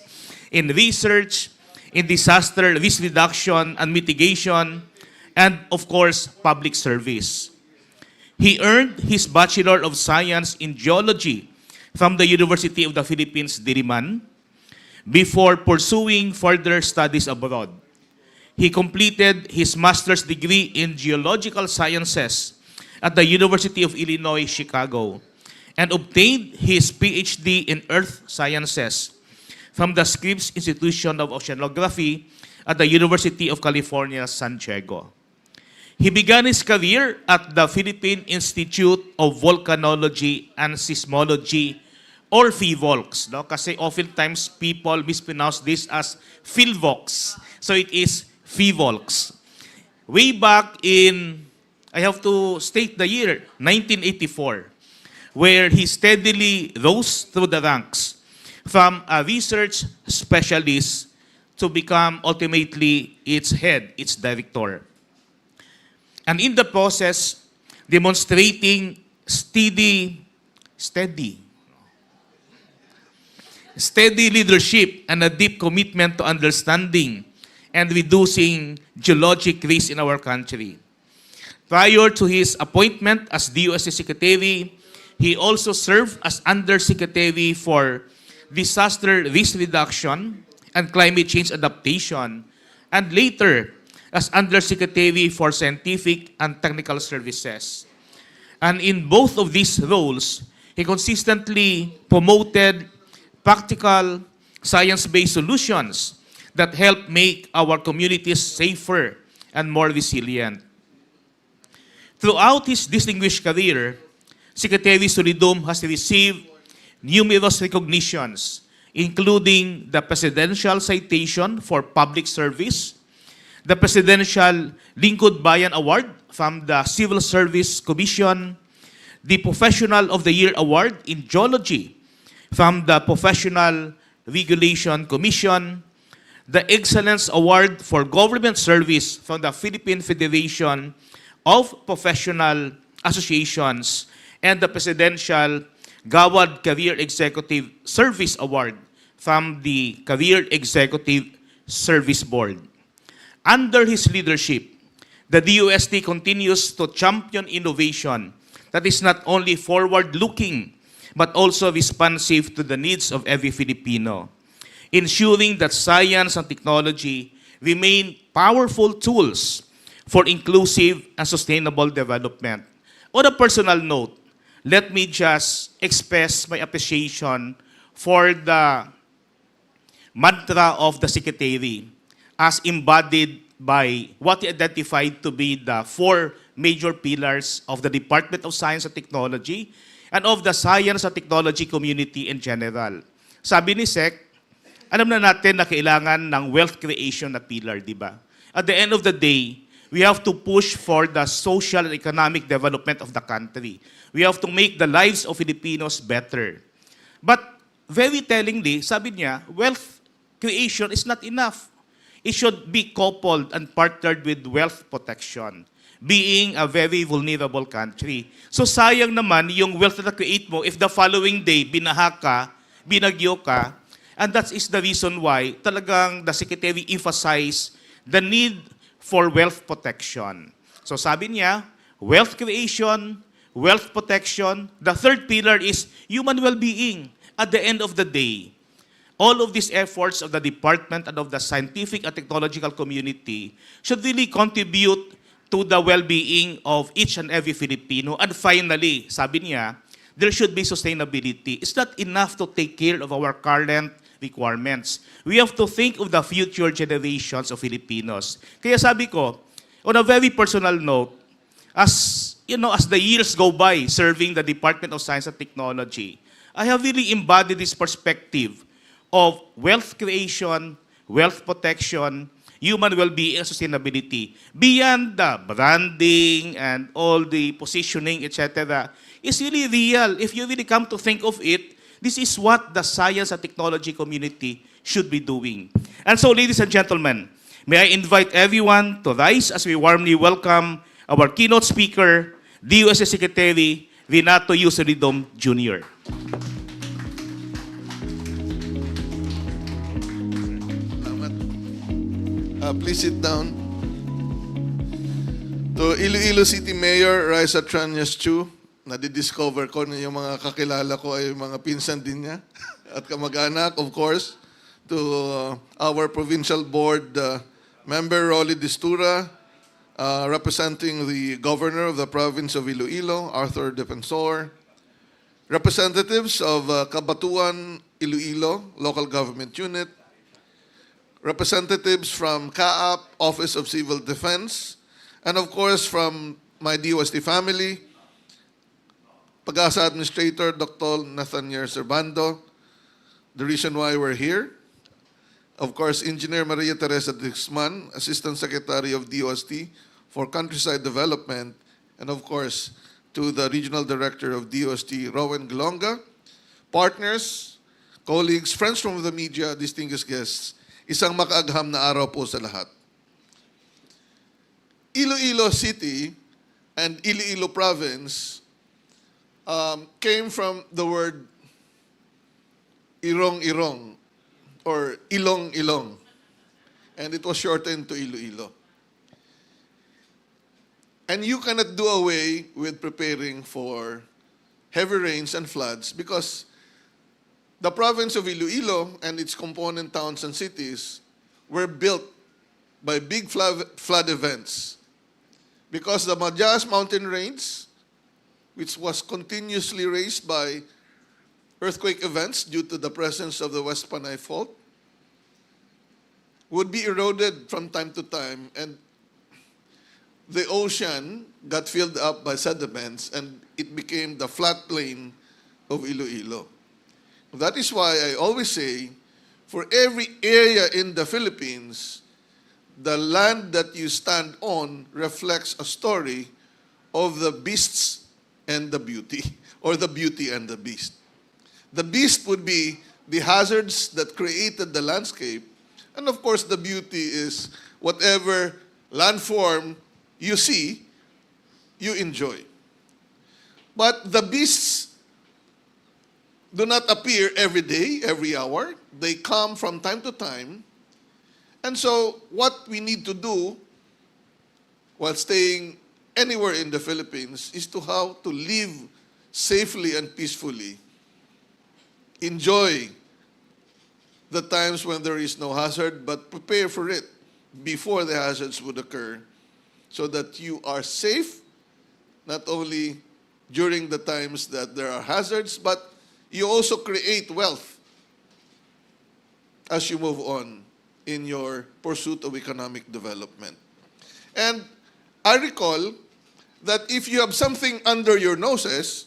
in research, in disaster risk reduction and mitigation, and of course, public service. He earned his Bachelor of Science in Geology from the University of the Philippines, Diliman, before pursuing further studies abroad. He completed his master's degree in Geological Sciences at the University of Illinois, Chicago, and obtained his PhD in Earth Sciences from the Scripps Institution of Oceanography at the University of California, San Diego. He began his career at the Philippine Institute of Volcanology and Seismology, or PHIVOLCS, no? Kasi oftentimes people mispronounce this as PhilVox. So it is PHIVOLCS. Way back in, I have to state the year, 1984, where he steadily rose through the ranks from a research specialist to become ultimately its head, its director. And in the process, demonstrating steady leadership and a deep commitment to understanding and reducing geologic risk in our country. Prior to his appointment as DOST Secretary, he also served as Undersecretary for Disaster Risk Reduction and Climate Change Adaptation, and later as Undersecretary for Scientific and Technical Services. And in both of these roles, he consistently promoted practical, science-based solutions that help make our communities safer and more resilient. Throughout his distinguished career, Secretary Solidum has received numerous recognitions, including the Presidential Citation for Public Service, the Presidential Lingkod Bayan Award from the Civil Service Commission, the Professional of the Year Award in Geology from the Professional Regulation Commission, the Excellence Award for Government Service from the Philippine Federation of Professional Associations, and the Presidential Gawad Career Executive Service Award from the Career Executive Service Board. Under his leadership, the DOST continues to champion innovation that is not only forward-looking, but also responsive to the needs of every Filipino, ensuring that science and technology remain powerful tools for inclusive and sustainable development. On a personal note, let me just express my appreciation for the mantra of the Secretary as embodied by what he identified to be the 4 major pillars of the Department of Science and Technology and of the science and technology community in general. Sabi ni Sec, alam na natin na kailangan ng wealth creation na pillar, di ba? At the end of the day, we have to push for the social and economic development of the country. We have to make the lives of Filipinos better. But very tellingly, sabi niya, wealth creation is not enough. It should be coupled and partnered with wealth protection, being a very vulnerable country. So sayang naman yung wealth na create mo if the following day binaha ka, binagyo ka, and that is the reason why talagang the Secretary emphasized the need for wealth protection. So sabi niya, wealth creation, wealth protection. The third pillar is human well-being. At the end of the day, all of these efforts of the department and of the scientific and technological community should really contribute to the well-being of each and every Filipino. And finally, sabi niya, there should be sustainability. It's not enough to take care of our current requirements. We have to think of the future generations of Filipinos. Kaya sabi ko, on a very personal note, as the years go by serving the Department of Science and Technology, I have really embodied this perspective of wealth creation, wealth protection, human well-being, and sustainability. Beyond the branding and all the positioning, etc., is really real. If you really come to think of it, this is what the science and technology community should be doing. And so, ladies and gentlemen, may I invite everyone to rise as we warmly welcome our keynote speaker, DOST Secretary Renato U. Solidum Jr. Please sit down. To Iloilo City Mayor Raisa Trenas Chu, nadidiscover ko na yung mga kakilala ko ay mga pinsan din niya at kamag-anak, of course. To our provincial board member Rolly Distura, representing the governor of the province of Iloilo, Arthur Defensor, representatives of Cabatuan, Iloilo, local government unit, representatives from CAAP, Office of Civil Defense, and of course from my DOST family, PAGASA Administrator Dr. Nathaniel Servando, the reason why we're here. Of course, Engineer Maria Teresa Dixman, Assistant Secretary of DOST for Countryside Development, and of course, to the Regional Director of DOST, Rowan Glonga, partners, colleagues, friends from the media, distinguished guests, isang makaagham na araw po sa lahat. Iloilo City and Iloilo Province came from the word irong-irong or ilong-ilong, and it was shortened to Iloilo. And you cannot do away with preparing for heavy rains and floods because the province of Iloilo and its component towns and cities were built by big flood events because the Majas mountain range, which was continuously raised by earthquake events due to the presence of the West Panay Fault, would be eroded from time to time, and the ocean got filled up by sediments and it became the flat plain of Iloilo. That is why I always say, for every area in the Philippines, the land that you stand on reflects a story of the beasts and the beauty, or the beauty and the beast. The beast would be the hazards that created the landscape, and of course the beauty is whatever landform you see, you enjoy. But the beasts do not appear every day, every hour. They come from time to time. And so what we need to do while staying anywhere in the Philippines is to how to live safely and peacefully. Enjoy the times when there is no hazard, but prepare for it before the hazards would occur so that you are safe, not only during the times that there are hazards, but you also create wealth as you move on in your pursuit of economic development. And I recall that if you have something under your noses,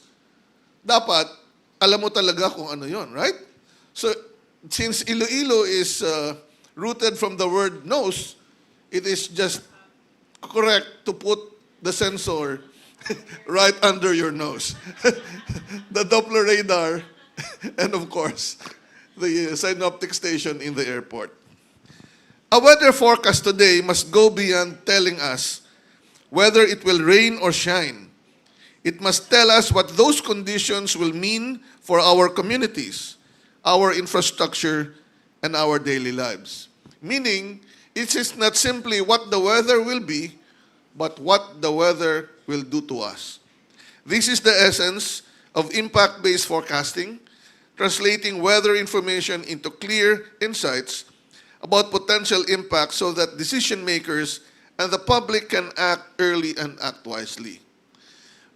dapat alam mo talaga kung ano yon, right? So, since Iloilo is rooted from the word nose, it is just correct to put the sensor right under your nose. The Doppler radar, and of course, the synoptic station in the airport. A weather forecast today must go beyond telling us whether it will rain or shine. It must tell us what those conditions will mean for our communities, our infrastructure, and our daily lives. Meaning, it is not simply what the weather will be, but what the weather will do to us. This is the essence of impact-based forecasting, translating weather information into clear insights about potential impacts so that decision makers and the public can act early and act wisely.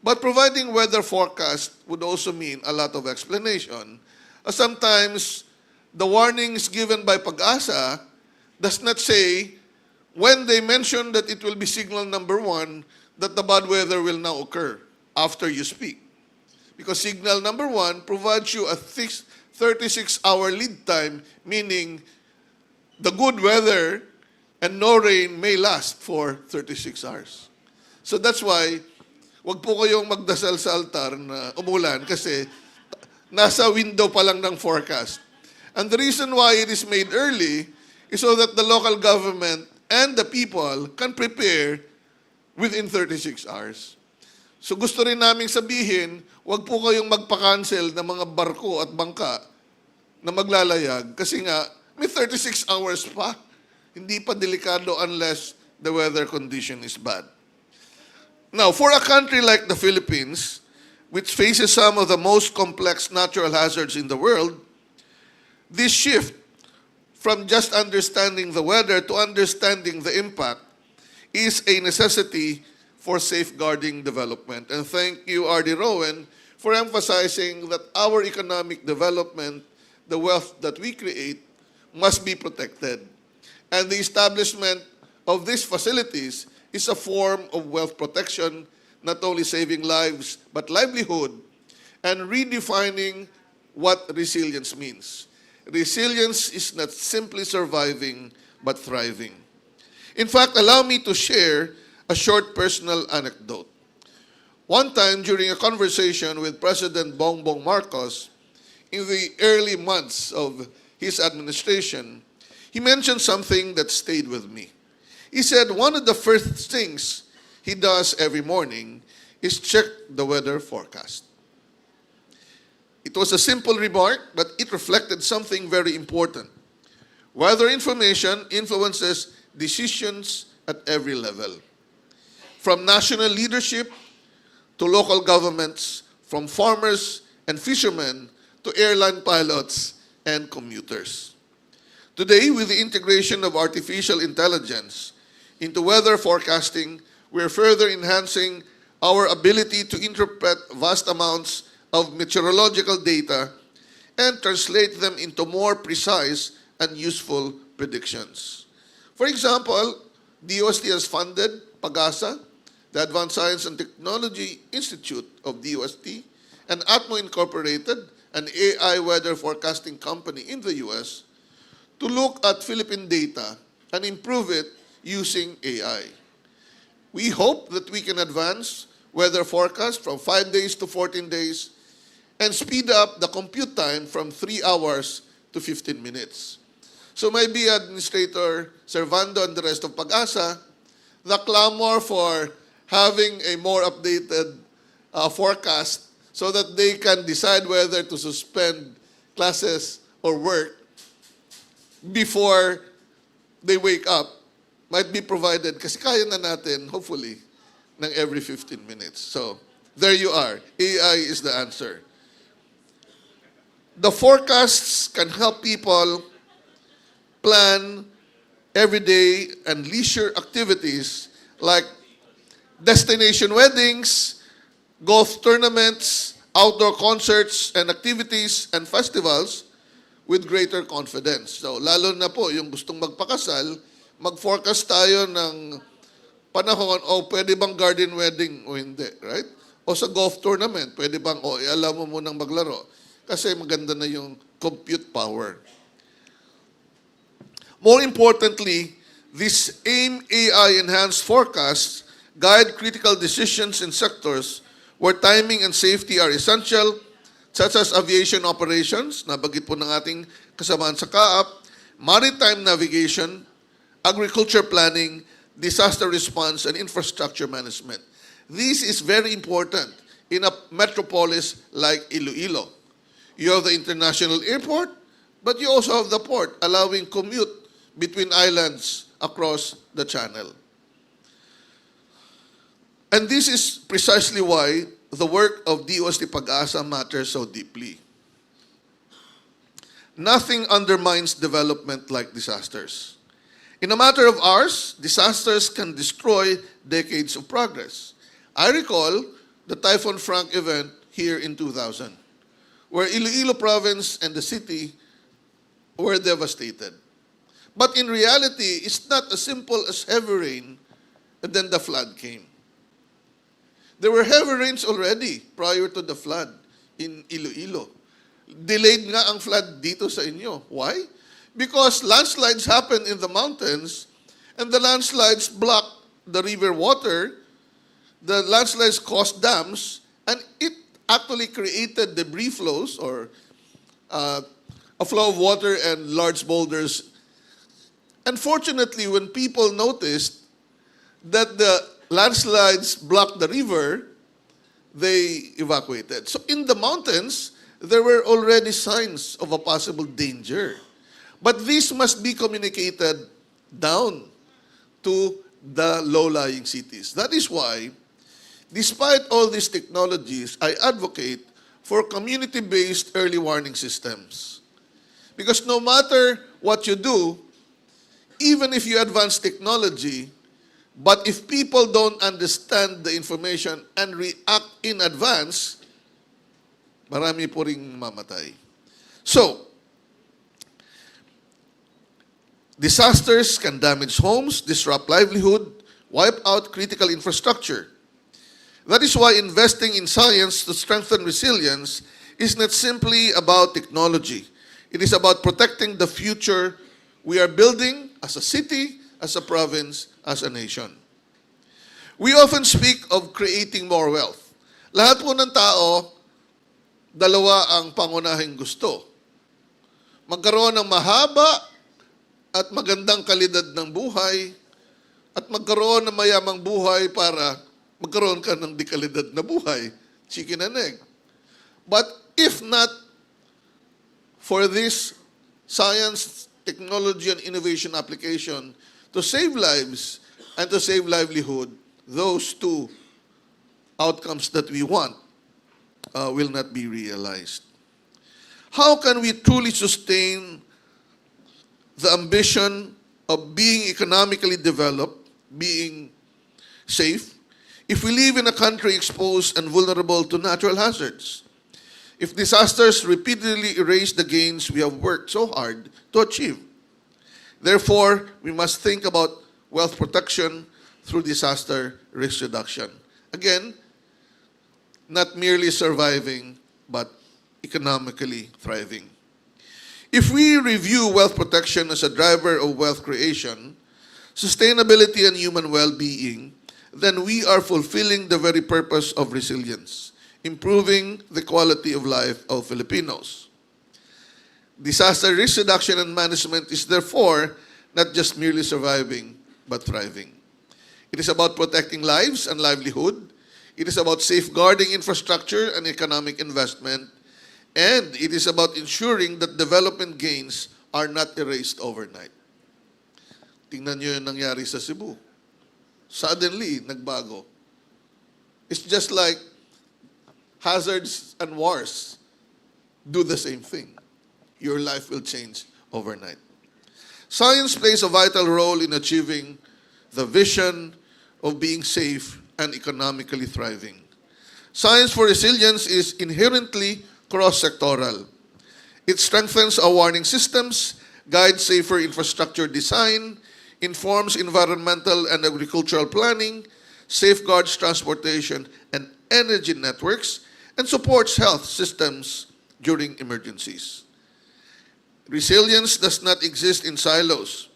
But providing weather forecast would also mean a lot of explanation. Sometimes the warnings given by PAGASA does not say when they mention that it will be signal number 1 that the bad weather will now occur after you speak. Because signal number 1 provides you a 36-hour lead time, meaning the good weather and no rain may last for 36 hours. So that's why, wag po kayong magdasal sa altar na umulan kasi nasa window pa lang ng forecast. And the reason why it is made early is so that the local government and the people can prepare within 36 hours. So gusto rin naming sabihin, wag po kayong magpa-cancel ng mga barko at bangka na maglalayag kasi nga may 36 hours pa. Hindi pa delikado unless the weather condition is bad. Now, for a country like the Philippines, which faces some of the most complex natural hazards in the world, this shift from just understanding the weather to understanding the impact is a necessity for safeguarding development. And thank you, R.D. Rowan, for emphasizing that our economic development, the wealth that we create, must be protected. And the establishment of these facilities is a form of wealth protection, not only saving lives, but livelihood, and redefining what resilience means. Resilience is not simply surviving, but thriving. In fact, allow me to share a short personal anecdote. One time during a conversation with President Bongbong Marcos in the early months of his administration, he mentioned something that stayed with me. He said one of the first things he does every morning is check the weather forecast. It was a simple remark, but it reflected something very important. Weather information influences decisions at every level, from national leadership to local governments, from farmers and fishermen to airline pilots and commuters. Today, with the integration of artificial intelligence into weather forecasting, we are further enhancing our ability to interpret vast amounts of meteorological data and translate them into more precise and useful predictions. For example, DOST has funded PAGASA, the Advanced Science and Technology Institute of DOST, and Atmo Incorporated, an AI weather forecasting company in the US, to look at Philippine data and improve it using AI. We hope that we can advance weather forecast from 5 days to 14 days and speed up the compute time from 3 hours to 15 minutes. So maybe Administrator Servando and the rest of PAGASA, the clamor for having a more updated forecast so that they can decide whether to suspend classes or work before they wake up might be provided kasi kaya na natin, hopefully, ng every 15 minutes. So, there you are. AI is the answer. The forecasts can help people plan everyday and leisure activities like destination weddings, golf tournaments, outdoor concerts and activities and festivals with greater confidence. So, lalo na po yung gustong magpakasal, mag-forecast tayo ng panahon, o pwede bang garden wedding o hindi, right? O sa golf tournament, pwede bang, alam mo munang maglaro. Kasi maganda na yung compute power. More importantly, this AIM AI-enhanced forecasts guide critical decisions in sectors where timing and safety are essential, such as aviation operations, nabagit po ng ating kasamaan sa CAAP, maritime navigation, agriculture planning, disaster response, and infrastructure management. This is very important in a metropolis like Iloilo. You have the international airport, but you also have the port, allowing commute between islands across the channel. And this is precisely why the work of DOST-PAGASA matters so deeply. Nothing undermines development like disasters. In a matter of hours, disasters can destroy decades of progress. I recall the Typhoon Frank event here in 2000, where Iloilo province and the city were devastated. But in reality, it's not as simple as heavy rain and then the flood came. There were heavy rains already prior to the flood in Iloilo. Delayed nga ang flood dito sa inyo. Why? Because landslides happen in the mountains and the landslides block the river water. The landslides caused dams and it actually created debris flows or a flow of water and large boulders. Unfortunately, when people noticed that the landslides blocked the river, they evacuated. So in the mountains, there were already signs of a possible danger. But this must be communicated down to the low-lying cities. That is why, despite all these technologies, I advocate for community-based early warning systems. Because no matter what you do, even if you advance technology, but if people don't understand the information and react in advance, marami po ring mamatay. So, disasters can damage homes, disrupt livelihood, wipe out critical infrastructure. That is why investing in science to strengthen resilience is not simply about technology. It is about protecting the future we are building as a city, as a province, as a nation. We often speak of creating more wealth. Lahat po ng tao, dalawa ang pangunahing gusto. Magkaroon ng mahaba at magandang kalidad ng buhay at magkaroon ng mayamang buhay para magkaroon ka ng dekalidad na buhay. Chicken and egg. But if not for this science, technology, and innovation application to save lives and to save livelihood, those two outcomes that we want will not be realized. How can we truly sustain the ambition of being economically developed, being safe, if we live in a country exposed and vulnerable to natural hazards? If disasters repeatedly erase the gains we have worked so hard to achieve? Therefore, we must think about wealth protection through disaster risk reduction. Again, not merely surviving, but economically thriving. If we review wealth protection as a driver of wealth creation, sustainability, and human well-being, then we are fulfilling the very purpose of resilience, improving the quality of life of Filipinos. Disaster risk reduction and management is therefore not just merely surviving, but thriving. It is about protecting lives and livelihood. It is about safeguarding infrastructure and economic investment. And it is about ensuring that development gains are not erased overnight. Tingnan nyo yung nangyari sa Cebu. Suddenly, nagbago. It's just like hazards and wars do the same thing. Your life will change overnight. Science plays a vital role in achieving the vision of being safe and economically thriving. Science for resilience is inherently cross-sectoral. It strengthens our warning systems, guides safer infrastructure design, informs environmental and agricultural planning, safeguards transportation and energy networks, and supports health systems during emergencies. Resilience does not exist in silos,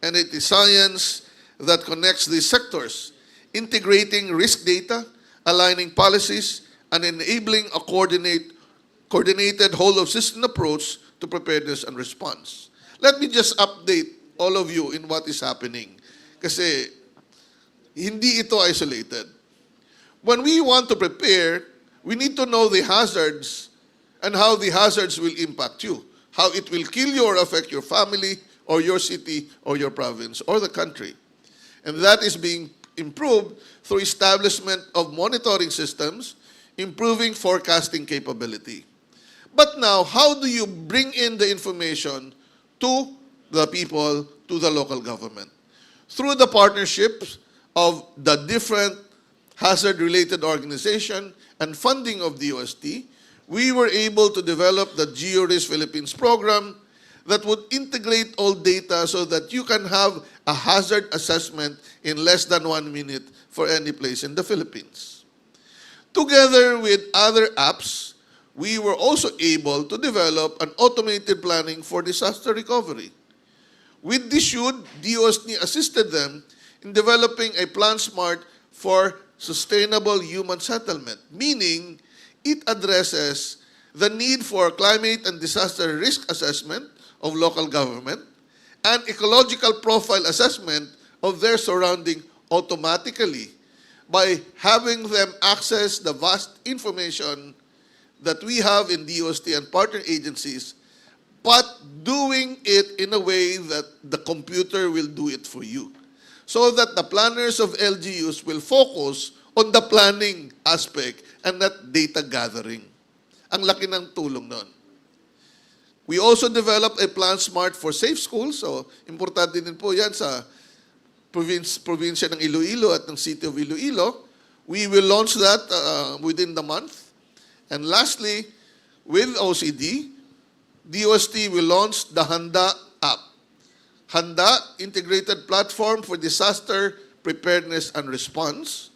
and it is science that connects these sectors, integrating risk data, aligning policies, and enabling a coordinated whole-of-system approach to preparedness and response. Let me just update all of you in what is happening. Kasi hindi ito isolated. When we want to prepare, we need to know the hazards and how the hazards will impact you, how it will kill you or affect your family or your city or your province or the country. And that is being improved through establishment of monitoring systems, improving forecasting capability. But now, how do you bring in the information to the people, to the local government? Through the partnerships of the different hazard-related organization and funding of DOST, we were able to develop the GeoRisk Philippines program that would integrate all data so that you can have a hazard assessment in less than 1 minute for any place in the Philippines. Together with other apps, we were also able to develop an automated planning for disaster recovery. With this should, DOST assisted them in developing a plan smart for sustainable human settlement, meaning it addresses the need for climate and disaster risk assessment of local government and ecological profile assessment of their surrounding automatically by having them access the vast information that we have in DOST and partner agencies, but doing it in a way that the computer will do it for you. So that the planners of LGUs will focus on the planning aspect and not data gathering. Ang laki ng tulong nun. We also developed a plan smart for safe schools. So, importante din po yan sa probinsya ng Iloilo at ng City of Iloilo. We will launch that within the month. And lastly, with OCD, DOST will launch the Handa app. Handa, integrated platform for disaster preparedness and response,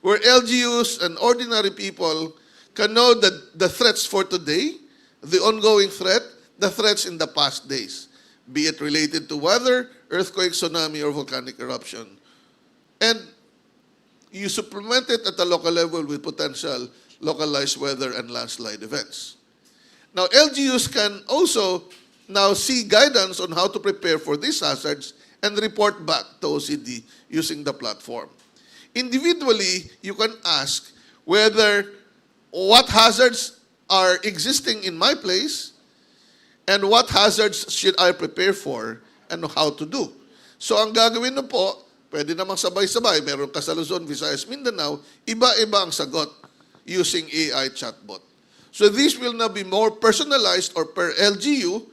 where LGUs and ordinary people can know the threats for today, the ongoing threat, the threats in the past days, be it related to weather, earthquake, tsunami, or volcanic eruption. And you supplement it at the local level with potential localized weather and landslide events. Now, LGUs can also now see guidance on how to prepare for these hazards and report back to OCD using the platform. Individually, you can ask what hazards are existing in my place and what hazards should I prepare for and how to do. So ang gagawin na po, pwede namang sabay-sabay, meron ka sa Luzon, Visayas, Mindanao, iba-iba ang sagot using AI chatbot. So this will now be more personalized or per LGU,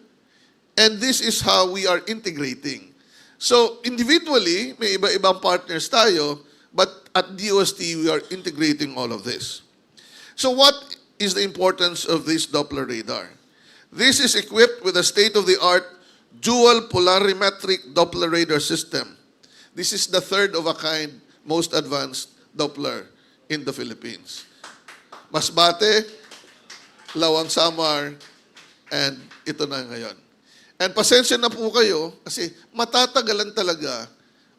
and this is how we are integrating. So individually, may iba-ibang partners tayo, but at DOST, we are integrating all of this. So what is the importance of this Doppler radar? This is equipped with a state-of-the-art dual polarimetric Doppler radar system. This is the third of a kind, most advanced Doppler in the Philippines. Masbate, Lawang Samar, and ito na ngayon. And pasensya na po kayo kasi matatagalan talaga.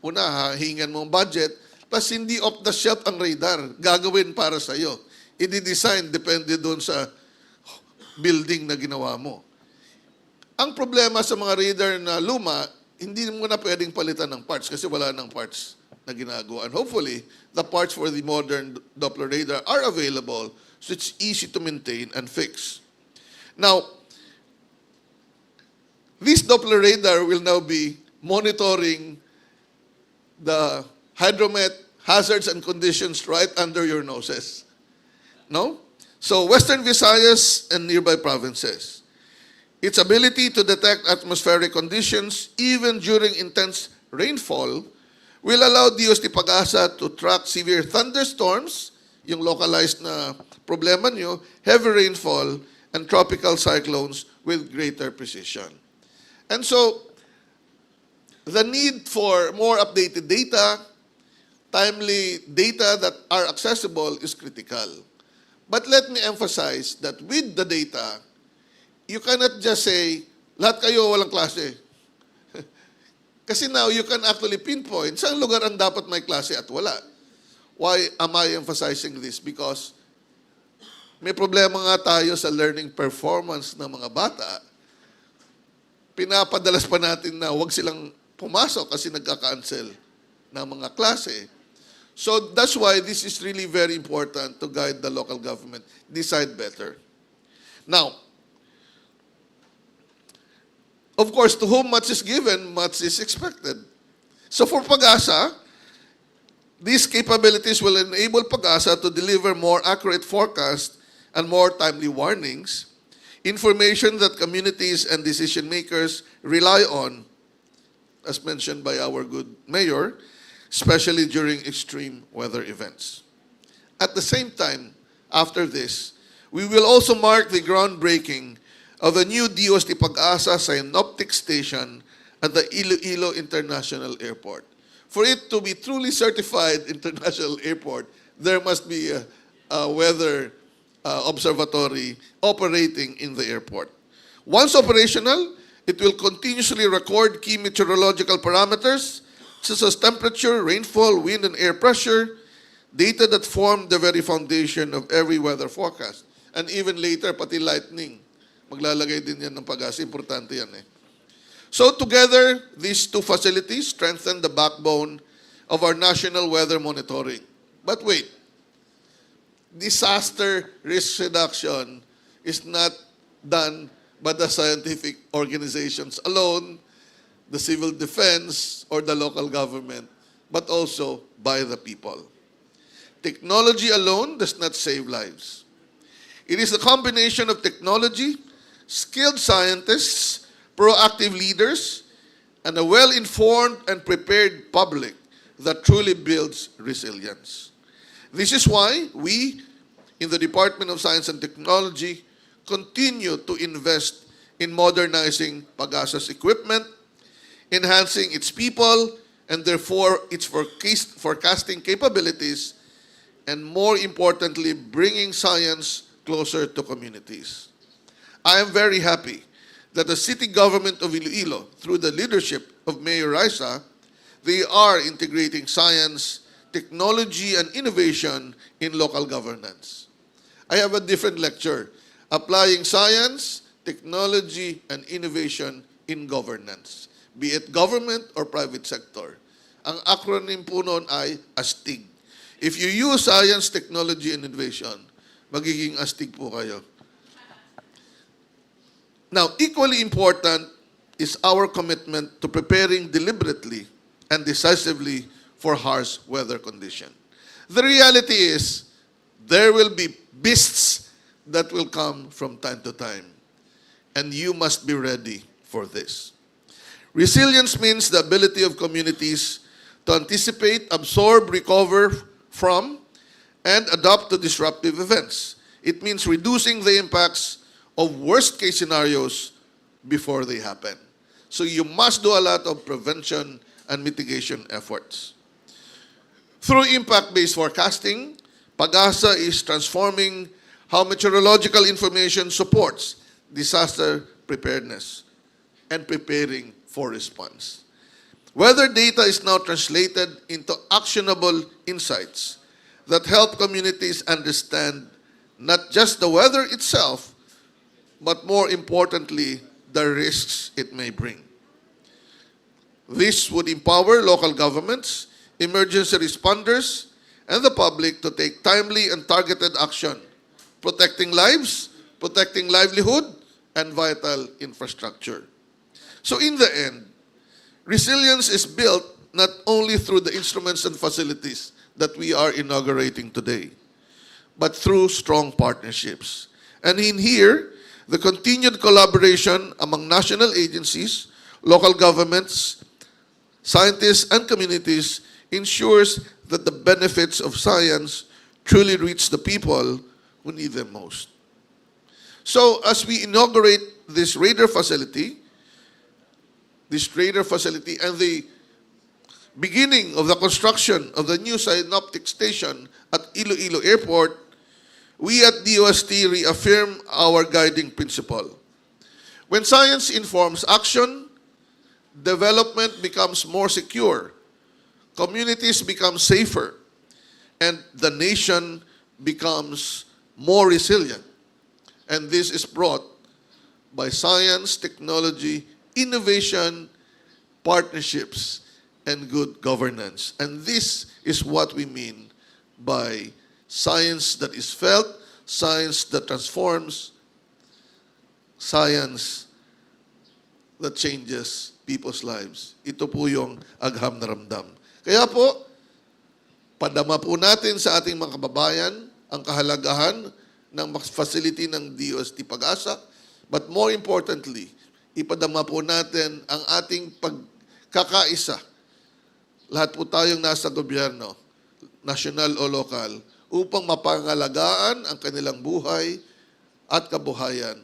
Una, hingan mo ang budget, plus hindi off-the-shelf ang radar. Gagawin para sa'yo. I-design depende doon sa building na ginawa mo. Ang problema sa mga radar na luma, hindi mo na pwedeng palitan ng parts kasi wala ng parts na ginagawa. And hopefully, the parts for the modern Doppler radar are available so it's easy to maintain and fix. Now, this Doppler radar will now be monitoring the hydromet hazards and conditions right under your noses. No? So, Western Visayas and nearby provinces. Its ability to detect atmospheric conditions even during intense rainfall will allow DOST-PAGASA to track severe thunderstorms, yung localized na problema nyo, heavy rainfall, and tropical cyclones with greater precision. And so, the need for more updated data, timely data that are accessible is critical. But let me emphasize that with the data, you cannot just say, lahat kayo walang klase. Kasi now you can actually pinpoint saan lugar ang dapat may klase at wala. Why am I emphasizing this? Because may problema nga tayo sa learning performance ng mga bata. Pinapadalas pa natin na huwag silang pumasok kasi nagka-cancel ng mga klase. So that's why this is really very important to guide the local government, decide better. Now, of course, to whom much is given, much is expected. So for PAGASA, these capabilities will enable PAGASA to deliver more accurate forecasts and more timely warnings, information that communities and decision makers rely on, as mentioned by our good mayor, especially during extreme weather events. At the same time, after this, we will also mark the groundbreaking of a new DOST-PAGASA SYNOPTIC station at the Iloilo International Airport. For it to be truly certified international airport, there must be a weather observatory operating in the airport. Once operational, it will continuously record key meteorological parameters such as temperature, rainfall, wind, and air pressure, data that form the very foundation of every weather forecast. And even later, pati lightning. Maglalagay din yan ng PAGASA. Importante yan eh. So together, these two facilities strengthen the backbone of our national weather monitoring. But wait, disaster risk reduction is not done by the scientific organizations alone, the civil defense, or the local government, but also by the people. Technology alone does not save lives. It is a combination of technology, skilled scientists, proactive leaders, and a well-informed and prepared public that truly builds resilience. This is why we, in the Department of Science and Technology, continue to invest in modernizing PAGASA's equipment, enhancing its people, and therefore its forecasting capabilities, and more importantly, bringing science closer to communities. I am very happy that the city government of Iloilo, through the leadership of Mayor Raisa, they are integrating science, technology, and innovation in local governance. I have a different lecture, Applying Science, Technology, and Innovation in Governance, be it government or private sector. Ang acronym po noon ay ASTIG. If you use science, technology, and innovation, magiging ASTIG po kayo. Now, equally important is our commitment to preparing deliberately and decisively for harsh weather conditions. The reality is, there will be beasts that will come from time to time, and you must be ready for this. Resilience means the ability of communities to anticipate, absorb, recover from, and adapt to disruptive events. It means reducing the impacts of worst-case scenarios before they happen. So you must do a lot of prevention and mitigation efforts. Through impact-based forecasting, PAGASA is transforming how meteorological information supports disaster preparedness and preparing for response. Weather data is now translated into actionable insights that help communities understand not just the weather itself, but more importantly, the risks it may bring. This would empower local governments, emergency responders, and the public to take timely and targeted action, protecting lives, protecting livelihood, and vital infrastructure. So in the end, resilience is built not only through the instruments and facilities that we are inaugurating today, but through strong partnerships. And in here, the continued collaboration among national agencies, local governments, scientists, and communities ensures that the benefits of science truly reach the people who need them most. So as we inaugurate this radar facility, this radar facility and the beginning of the construction of the new SYNOPTIC station at Iloilo Airport, we at DOST reaffirm our guiding principle. When science informs action, development becomes more secure, communities become safer, and the nation becomes more resilient. And this is brought by science, technology, innovation, partnerships, and good governance. And this is what we mean by science that is felt, science that transforms, science that changes people's lives. Ito po yung agham na ramdam. Kaya po, padama po natin sa ating mga kababayan ang kahalagahan ng facility ng DOST-PAGASA, but more importantly, ipadama po natin ang ating pagkakaisa. Lahat po tayong nasa gobyerno, national o local, upang mapangalagaan ang kanilang buhay at kabuhayan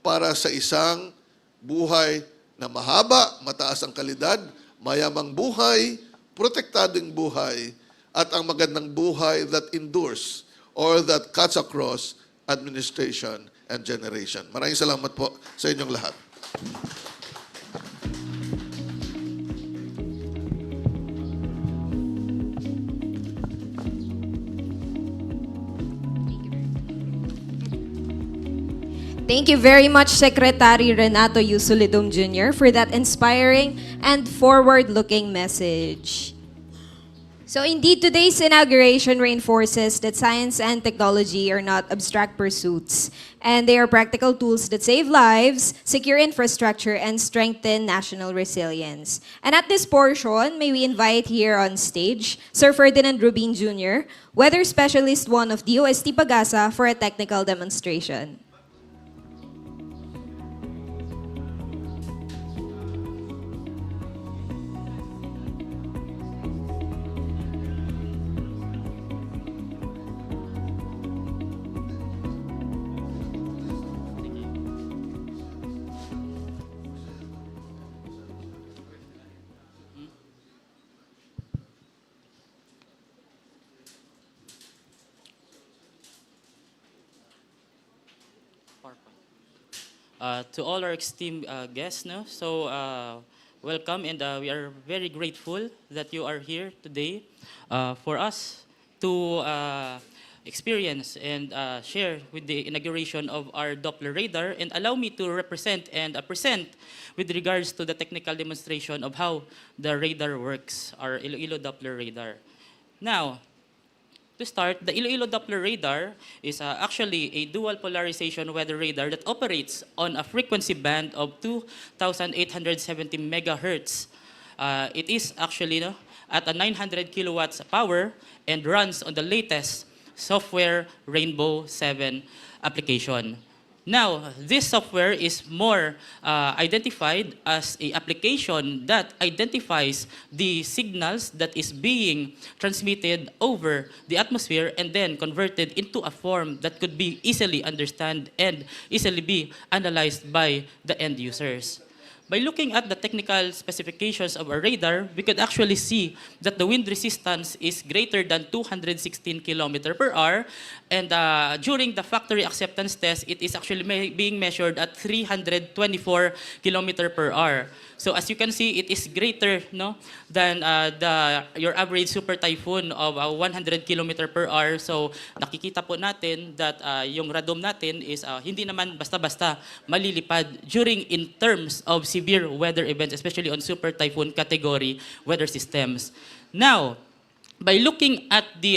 para sa isang buhay na mahaba, mataas ang kalidad, mayamang buhay, protektadong buhay, at ang magandang buhay that endures or that cuts across administration and generation. Maraming salamat po sa inyong lahat. Thank you very much, Secretary Renato U. Solidum Jr., for that inspiring and forward-looking message. So indeed, today's inauguration reinforces that science and technology are not abstract pursuits, and they are practical tools that save lives, secure infrastructure, and strengthen national resilience. And at this portion, may we invite here on stage Sir Ferdinand Rubin Jr., Weather Specialist 1 of DOST-PAGASA, for a technical demonstration. To all our esteemed guests, welcome, and we are very grateful that you are here today for us to experience and share with the inauguration of our Doppler radar. And allow me to represent and present with regards to the technical demonstration of how the radar works, our Iloilo Doppler radar. Now, to start, the Iloilo Doppler radar is actually a dual polarization weather radar that operates on a frequency band of 2,870 megahertz. It is actually at a 900 kilowatts power and runs on the latest software Rainbow 7 application. Now, this software is more identified as an application that identifies the signals that is being transmitted over the atmosphere and then converted into a form that could be easily understood and easily be analyzed by the end users. By looking at the technical specifications of a radar, we could actually see that the wind resistance is greater than 216 km per hour, and during the factory acceptance test, it is actually being measured at 324 km per hour. So as you can see, it is greater than your average super typhoon of 100 km per hour. So nakikita po natin that yung radom natin is hindi naman basta-basta malilipad during in terms of severe weather events, especially on super typhoon category weather systems. Now, by looking at the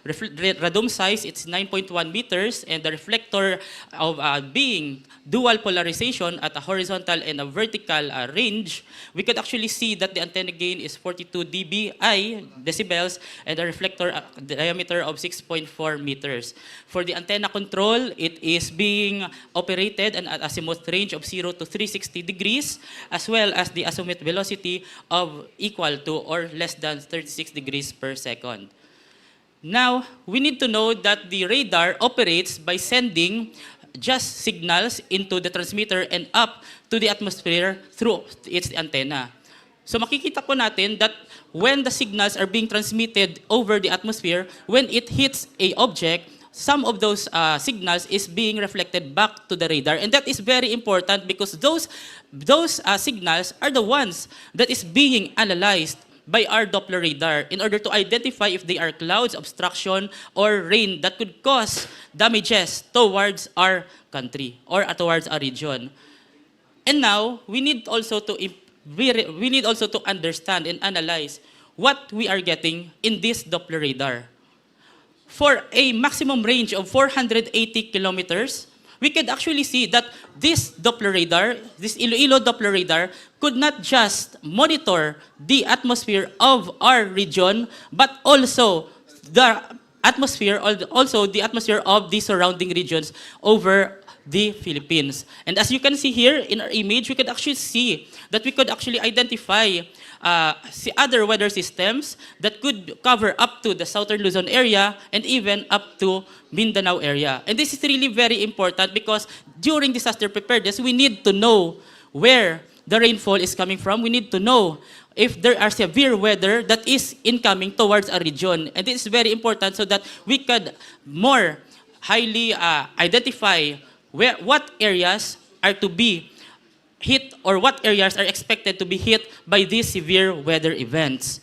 radome size, it's 9.1 meters, and the reflector of being dual polarization at a horizontal and a vertical range, we could actually see that the antenna gain is 42 dBi, decibels, and a reflector diameter of 6.4 meters. For the antenna control, it is being operated at an azimuth range of 0 to 360 degrees, as well as the azimuth velocity of equal to or less than 36 degrees per second. Now, we need to know that the radar operates by sending just signals into the transmitter and up to the atmosphere through its antenna. So makikita po natin that when the signals are being transmitted over the atmosphere, when it hits a object, some of those signals is being reflected back to the radar. And that is very important because those signals are the ones that is being analyzed by our Doppler radar in order to identify if they are clouds, obstruction, or rain that could cause damages towards our country or towards our region. And now, we need also to understand and analyze what we are getting in this Doppler radar. For a maximum range of 480 kilometers, we could actually see that this Doppler radar, this Iloilo Doppler radar, could not just monitor the atmosphere of our region, but also the atmosphere of the surrounding regions over the Philippines. And as you can see here in our image, we could actually see that we could actually identify other weather systems that could cover up to the southern Luzon area and even up to Mindanao area. And this is really very important because during disaster preparedness, we need to know where the rainfall is coming from. We need to know if there are severe weather that is incoming towards a region. And this is very important so that we could more highly identify what areas are to be hit or what areas are expected to be hit by these severe weather events.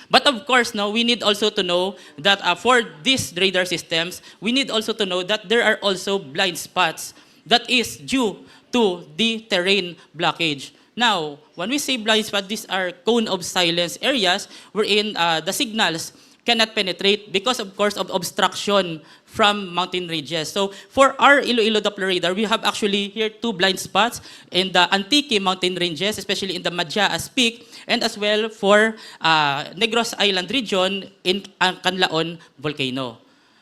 But of course, no, we need also to know that for these radar systems, we need also to know that there are also blind spots that is due to the terrain blockage. Now, when we say blind spot, these are cone of silence areas wherein the signals cannot penetrate because, of course, of obstruction from mountain ranges. So for our Iloilo Doppler radar, we have actually here two blind spots in the Antique mountain ranges, especially in the Madyaas Peak, and as well for Negros Island region in Canlaon volcano.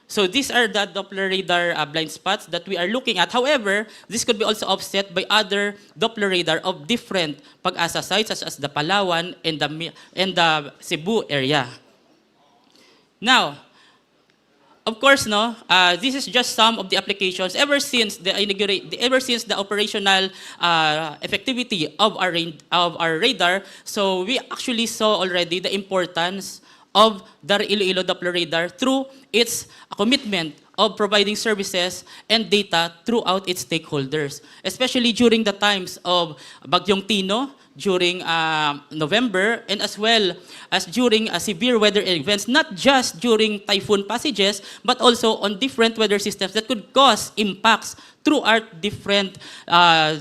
So these are the Doppler radar blind spots that we are looking at. However, this could be also offset by other Doppler radar of different PAGASA sites, such as the Palawan and the Cebu area. Now, of course, no, this is just some of the applications ever since the operational effectivity of our radar. So we actually saw already the importance of the Iloilo Doppler radar through its commitment of providing services and data throughout its stakeholders, especially during the times of Bagyong Tino, during November, and as well as during severe weather events, not just during typhoon passages, but also on different weather systems that could cause impacts throughout different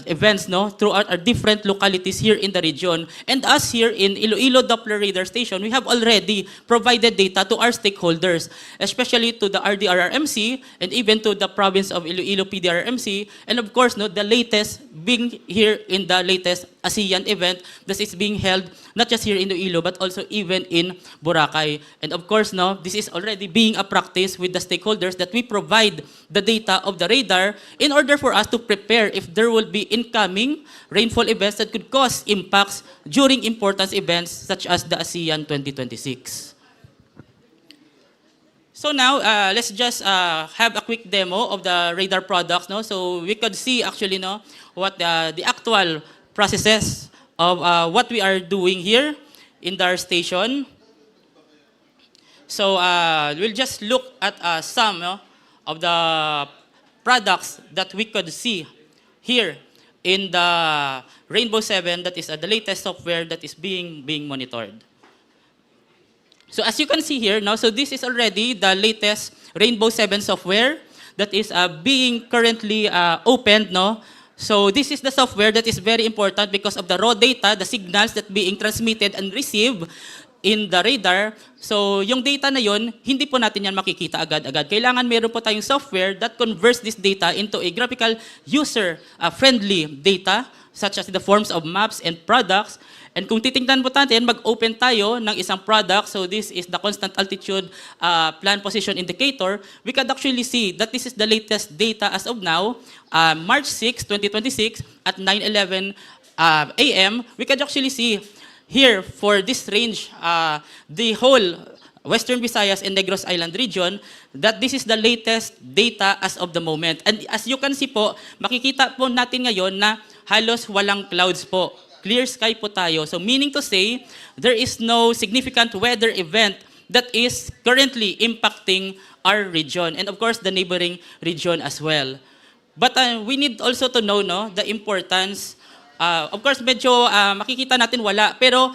events, no? Throughout our different localities here in the region. And us here in Iloilo Doppler Radar Station, we have already provided data to our stakeholders, especially to the RDRRMC and even to the province of Iloilo PDRRMC, and of course, no, the latest being here in the latest ASEAN event that is being held not just here in Iloilo but also even in Boracay. And of course, no, this is already being a practice with the stakeholders that we provide the data of the radar in order for us to prepare if there will be incoming rainfall events that could cause impacts during important events such as the ASEAN 2026. So now, let's just have a quick demo of the radar products, no? So we could see actually, no, what the actual processes of what we are doing here in our station. So we'll just look at some, no, of the products that we could see here in the Rainbow 7, that is the latest software that is being monitored. So as you can see here now, so this is already the latest Rainbow 7 software that is being currently opened, no? So this is the software that is very important because of the raw data, the signals that being transmitted and received in the radar. So yung data na yun, hindi po natin yan makikita agad-agad. Kailangan meron po tayong software that converts this data into a graphical user-friendly data such as the forms of maps and products. And kung titingnan po natin, mag-open tayo ng isang product. So this is the constant altitude plan position indicator. We can actually see that this is the latest data as of now, March 6, 2026 at 9:11 a.m. We can actually see here for this range, the whole Western Visayas and Negros Island region, that this is the latest data as of the moment. And as you can see po, makikita po natin ngayon na halos walang clouds po. Clear sky po tayo. So meaning to say, there is no significant weather event that is currently impacting our region and of course the neighboring region as well. But we need also to know the importance. Of course, medyo makikita natin wala, pero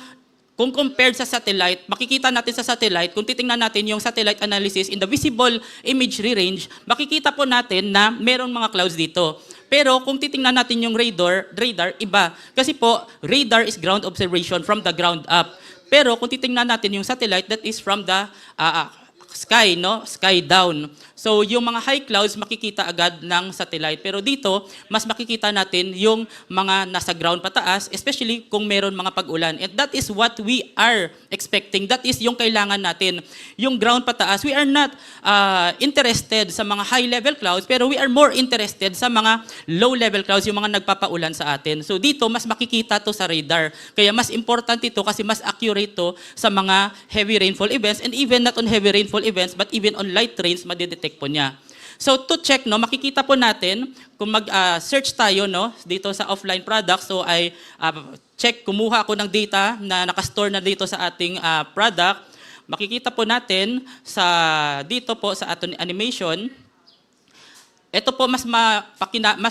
kung compared sa satellite, makikita natin sa satellite, kung titingnan natin yung satellite analysis in the visible imagery range, makikita po natin na meron mga clouds dito. Pero kung titingnan natin yung radar, iba. Kasi po, radar is ground observation from the ground up. Pero kung titingnan natin yung satellite, that is from the sky, sky down. So yung mga high clouds makikita agad ng satellite. Pero dito, mas makikita natin yung mga nasa ground pataas, especially kung meron mga pag-ulan. And that is what we are expecting. That is yung kailangan natin. Yung ground pataas, we are not interested sa mga high-level clouds, pero we are more interested sa mga low-level clouds, yung mga nagpapaulan sa atin. So dito, mas makikita to sa radar. Kaya mas important ito kasi mas accurate to sa mga heavy rainfall events and even not on heavy rainfall events, but even on light rains, madidetect po niya. So to check, makikita po natin, kung mag-search tayo dito sa offline products, so I kumuha ako ng data na nakastore na dito sa ating product, makikita po natin dito po sa ating animation, ito po mas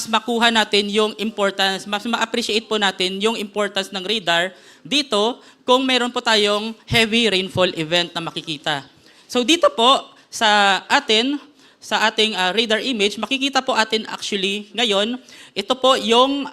makuha natin yung importance, mas ma-appreciate po natin yung importance ng radar dito kung meron po tayong heavy rainfall event na makikita. So dito po sa ating radar image, makikita po atin actually ngayon, ito po yung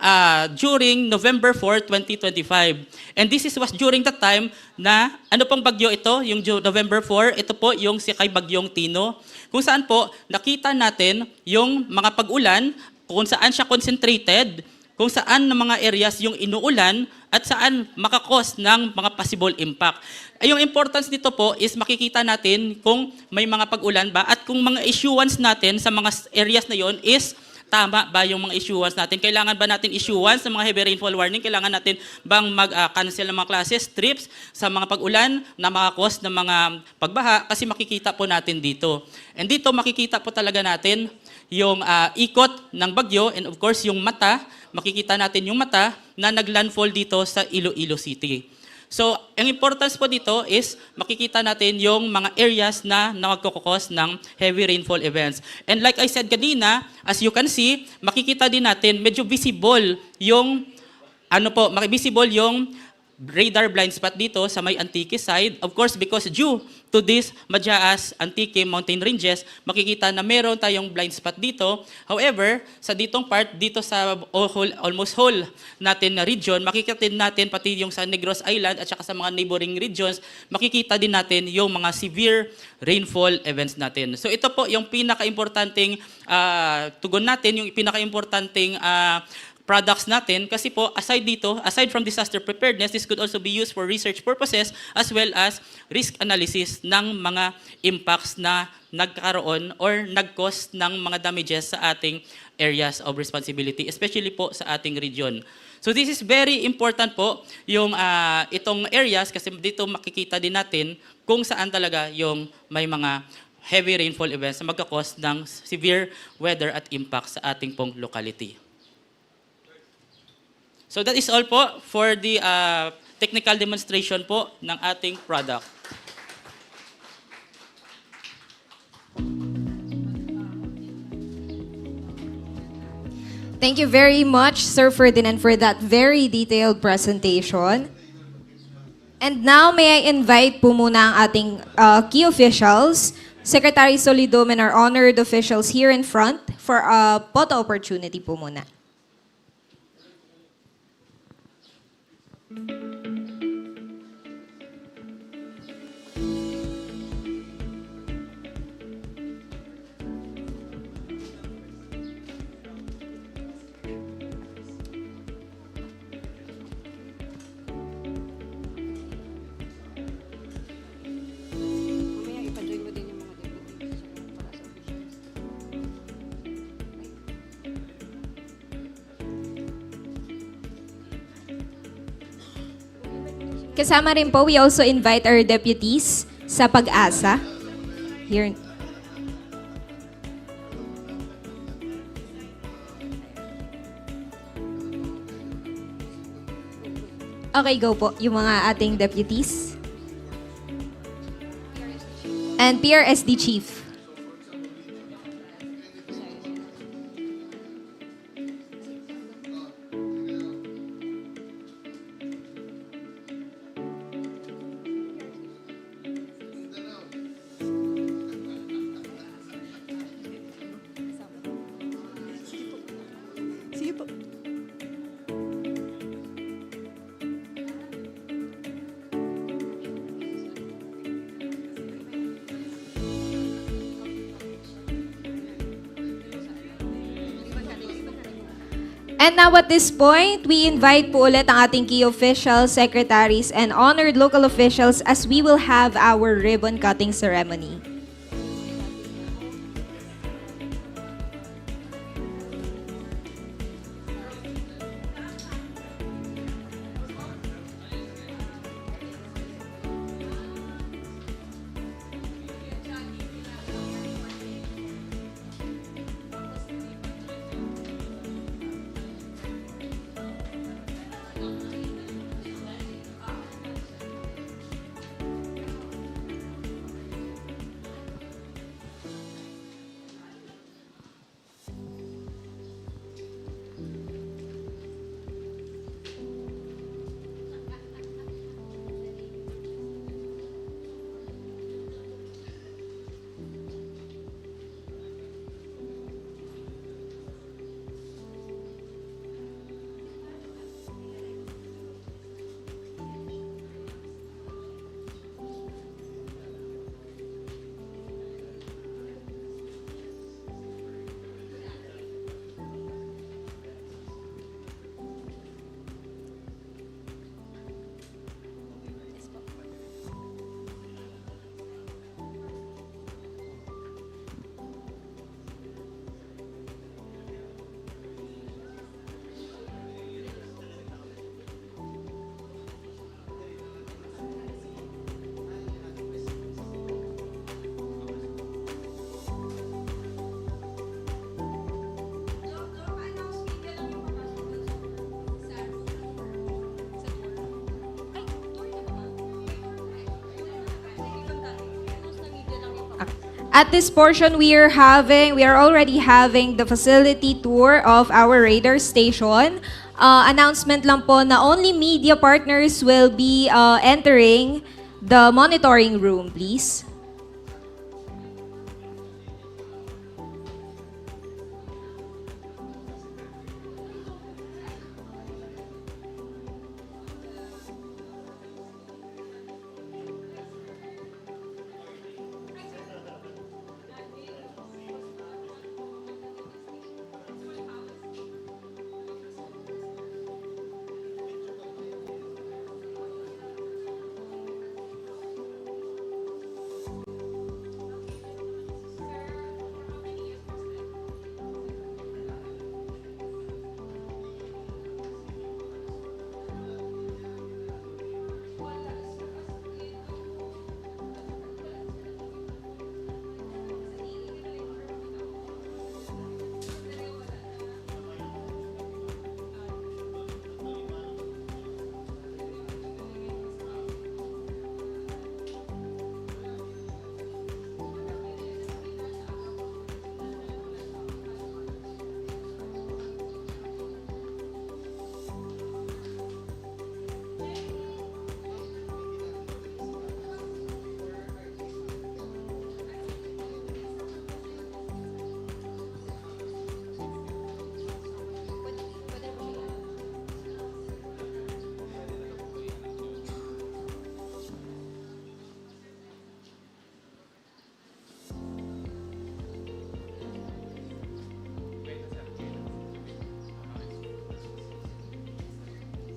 during November 4, 2025. And this was during the time na, ano pong bagyo ito, yung November 4, ito po yung Sikay Bagyong Tino, kung saan po nakita natin yung mga pag-ulan, kung saan siya concentrated, kung saan ng mga areas yung inuulan at saan makakos ng mga possible impact. Yung importance dito po is makikita natin kung may mga pag-ulan ba at kung mga issuance natin sa mga areas na yon is tama ba yung mga issuance natin. Kailangan ba natin issuance sa mga heavy rainfall warning? Kailangan natin bang mag-cancel ng mga classes, trips sa mga pag-ulan na makakos ng mga pagbaha? Kasi makikita po natin dito. And dito makikita po talaga natin yung ikot ng bagyo and of course yung mata, makikita natin yung mata na naglandfall dito sa Iloilo City. So, ang importance po dito is makikita natin yung mga areas na nagkukos ng heavy rainfall events. And like I said kanina, as you can see, makikita din natin medyo visible yung visible yung radar blind spot dito sa may Antique side. Of course, because due to this Madyaas, Antique mountain ranges, makikita na meron tayong blind spot dito. However, sa ditong part, dito sa almost whole natin na region, makikita din natin pati yung sa Negros Island at saka sa mga neighboring regions, makikita din natin yung mga severe rainfall events natin. So ito po yung pinaka-importanting tugon natin, yung pinaka-importanting products natin kasi po aside from disaster preparedness, this could also be used for research purposes as well as risk analysis ng mga impacts na nagkaroon or nag-cause ng mga damages sa ating areas of responsibility, especially po sa ating region. So this is very important po yung itong areas kasi dito makikita din natin kung saan talaga yung may mga heavy rainfall events na magka-cause ng severe weather at impacts sa ating pong locality. So that is all po for the technical demonstration po ng ating product. Thank you very much, Sir Ferdinand, for that very detailed presentation. And now, may I invite po muna ang ating key officials, Secretary Solidum and our honored officials here in front for a photo opportunity po muna. Kasama rin po, we also invite our deputies, sa PAGASA. Here. Okay, go po. Yung mga ating deputies. And PRSD Chief. Sige po. And now at this point, we invite po ulit ang ating key officials, secretaries, and honored local officials as we will have our ribbon cutting ceremony. At this portion, we are already having the facility tour of our radar station. Announcement lang po na only media partners will be entering the monitoring room, please.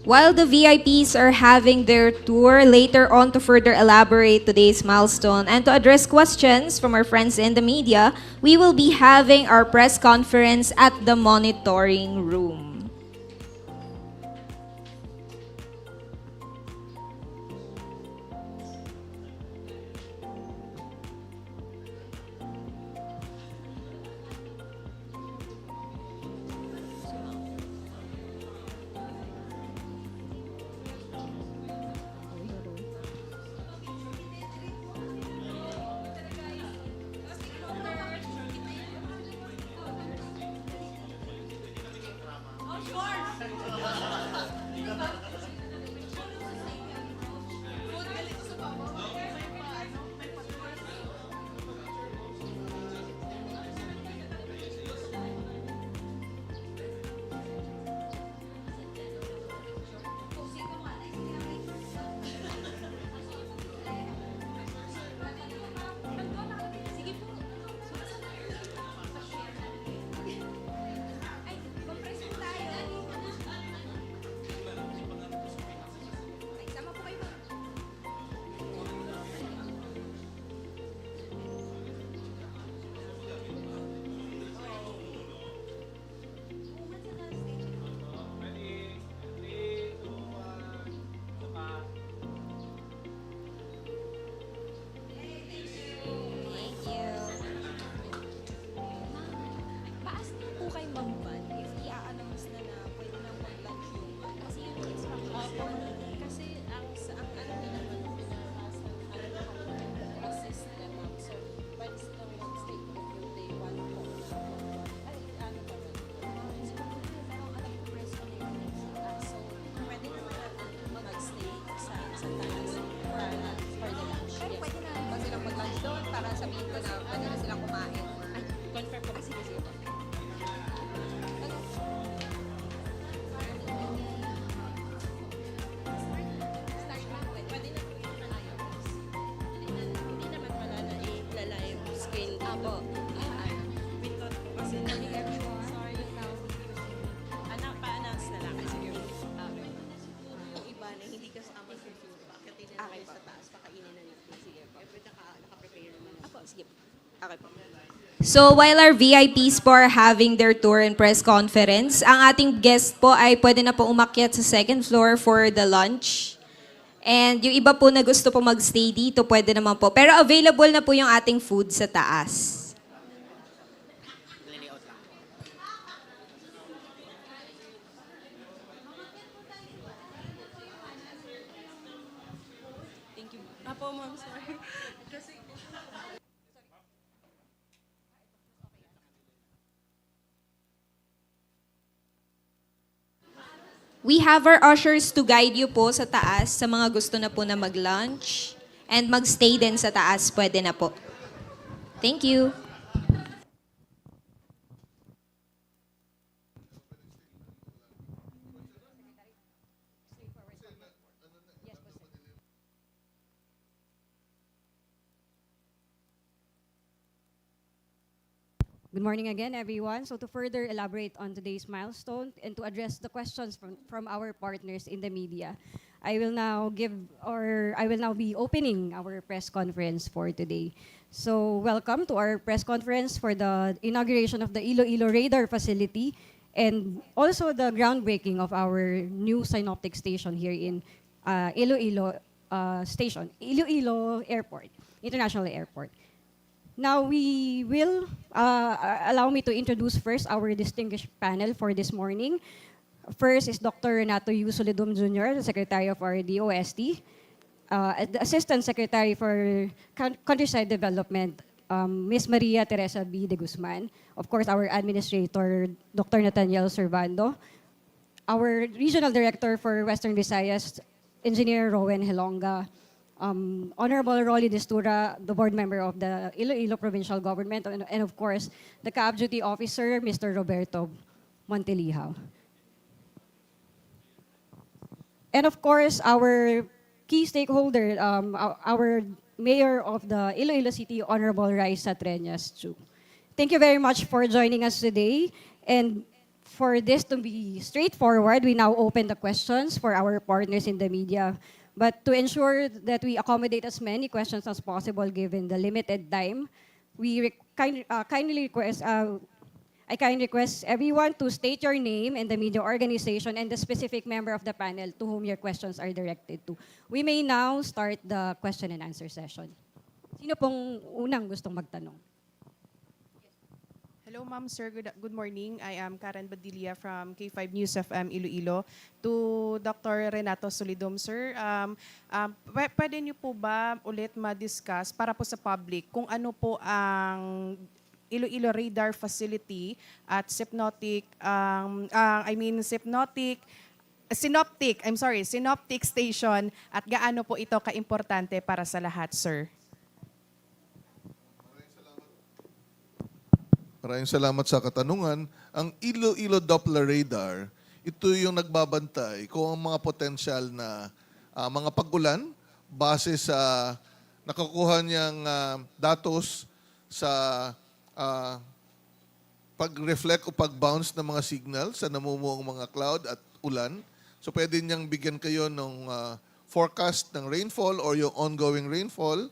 While the VIPs are having their tour later on to further elaborate today's milestone and to address questions from our friends in the media, we will be having our press conference at the monitoring room. para sabihin ko na pwede na silang kumain. Ay, confirm ko. Sige, sige. Start na. Pwede na po yung live. Hindi naman pala na i-live screen. Apo. Pindot ko kasi. Morning everyone. Sorry now. Pa-announce na lang. Sige. Yung iba na hindi kasama sa food. Pagkatin na natin sa taas. Pakainin na natin. Sige po. Naka-prepare naman. Apo, sige po. Okay po. So while our VIPs po are having their tour and press conference, ang ating guest po ay pwede na po umakyat sa second floor for the lunch. And yung iba po na gusto po magstay dito, pwede naman po. Pero available na po yung ating food sa taas. Thank you. Apo, ma'am, sorry. We have our ushers to guide you po sa taas sa mga gusto na po na mag-lunch and mag-stay din sa taas, pwede na po. Thank you. Good morning again, everyone. So to further elaborate on today's milestone and to address the questions from our partners in the media, I will now be opening our press conference for today. So welcome to our press conference for the inauguration of the Iloilo Radar Facility and also the groundbreaking of our new SYNOPTIC station here in Iloilo Station, Iloilo Airport, International Airport. Now we will allow me to introduce first our distinguished panel for this morning. First is Dr. Renato U. Solidum Jr., the Secretary of our DOST, the Assistant Secretary for Countryside Development, Ms. Maria Teresa B. de Guzman, of course our Administrator, Dr. Nathaniel Servando, our Regional Director for Western Visayas, Engineer Rowan Helonga, Honorable Rolly Destura, the board member of the Iloilo Provincial Government, and of course, the CAAP Duty Officer, Mr. Roberto Montelijo. And of course, our key stakeholder, our Mayor of the Iloilo City, Honorable Raisa Trenas too. Thank you very much for joining us today. And for this to be straightforward, we now open the questions for our partners in the media. But to ensure that we accommodate as many questions as possible given the limited time, we kindly request everyone to state your name and the media organization and the specific member of the panel to whom your questions are directed to. We may now start the question and answer session. Sino pong unang gustong magtanong? Hello, ma'am, sir. Good morning. I am Karen Badilla from K5 News FM Iloilo. To Dr. Renato Solidum, sir, pwede niyo po ba ulit ma-discuss para po sa public kung ano po ang Iloilo Radar Facility at SYNOPTIC Station at gaano po ito kaimportante para sa lahat, sir? Maraming salamat sa katanungan. Ang Iloilo Doppler Radar, ito yung nagbabantay kung ang mga potensyal na mga pag-ulan base sa nakukuha niyang datos sa pag-reflect o pag-bounce ng mga signal sa namumuong mga cloud at ulan. So pwede niyang bigyan kayo ng forecast ng rainfall or yung ongoing rainfall.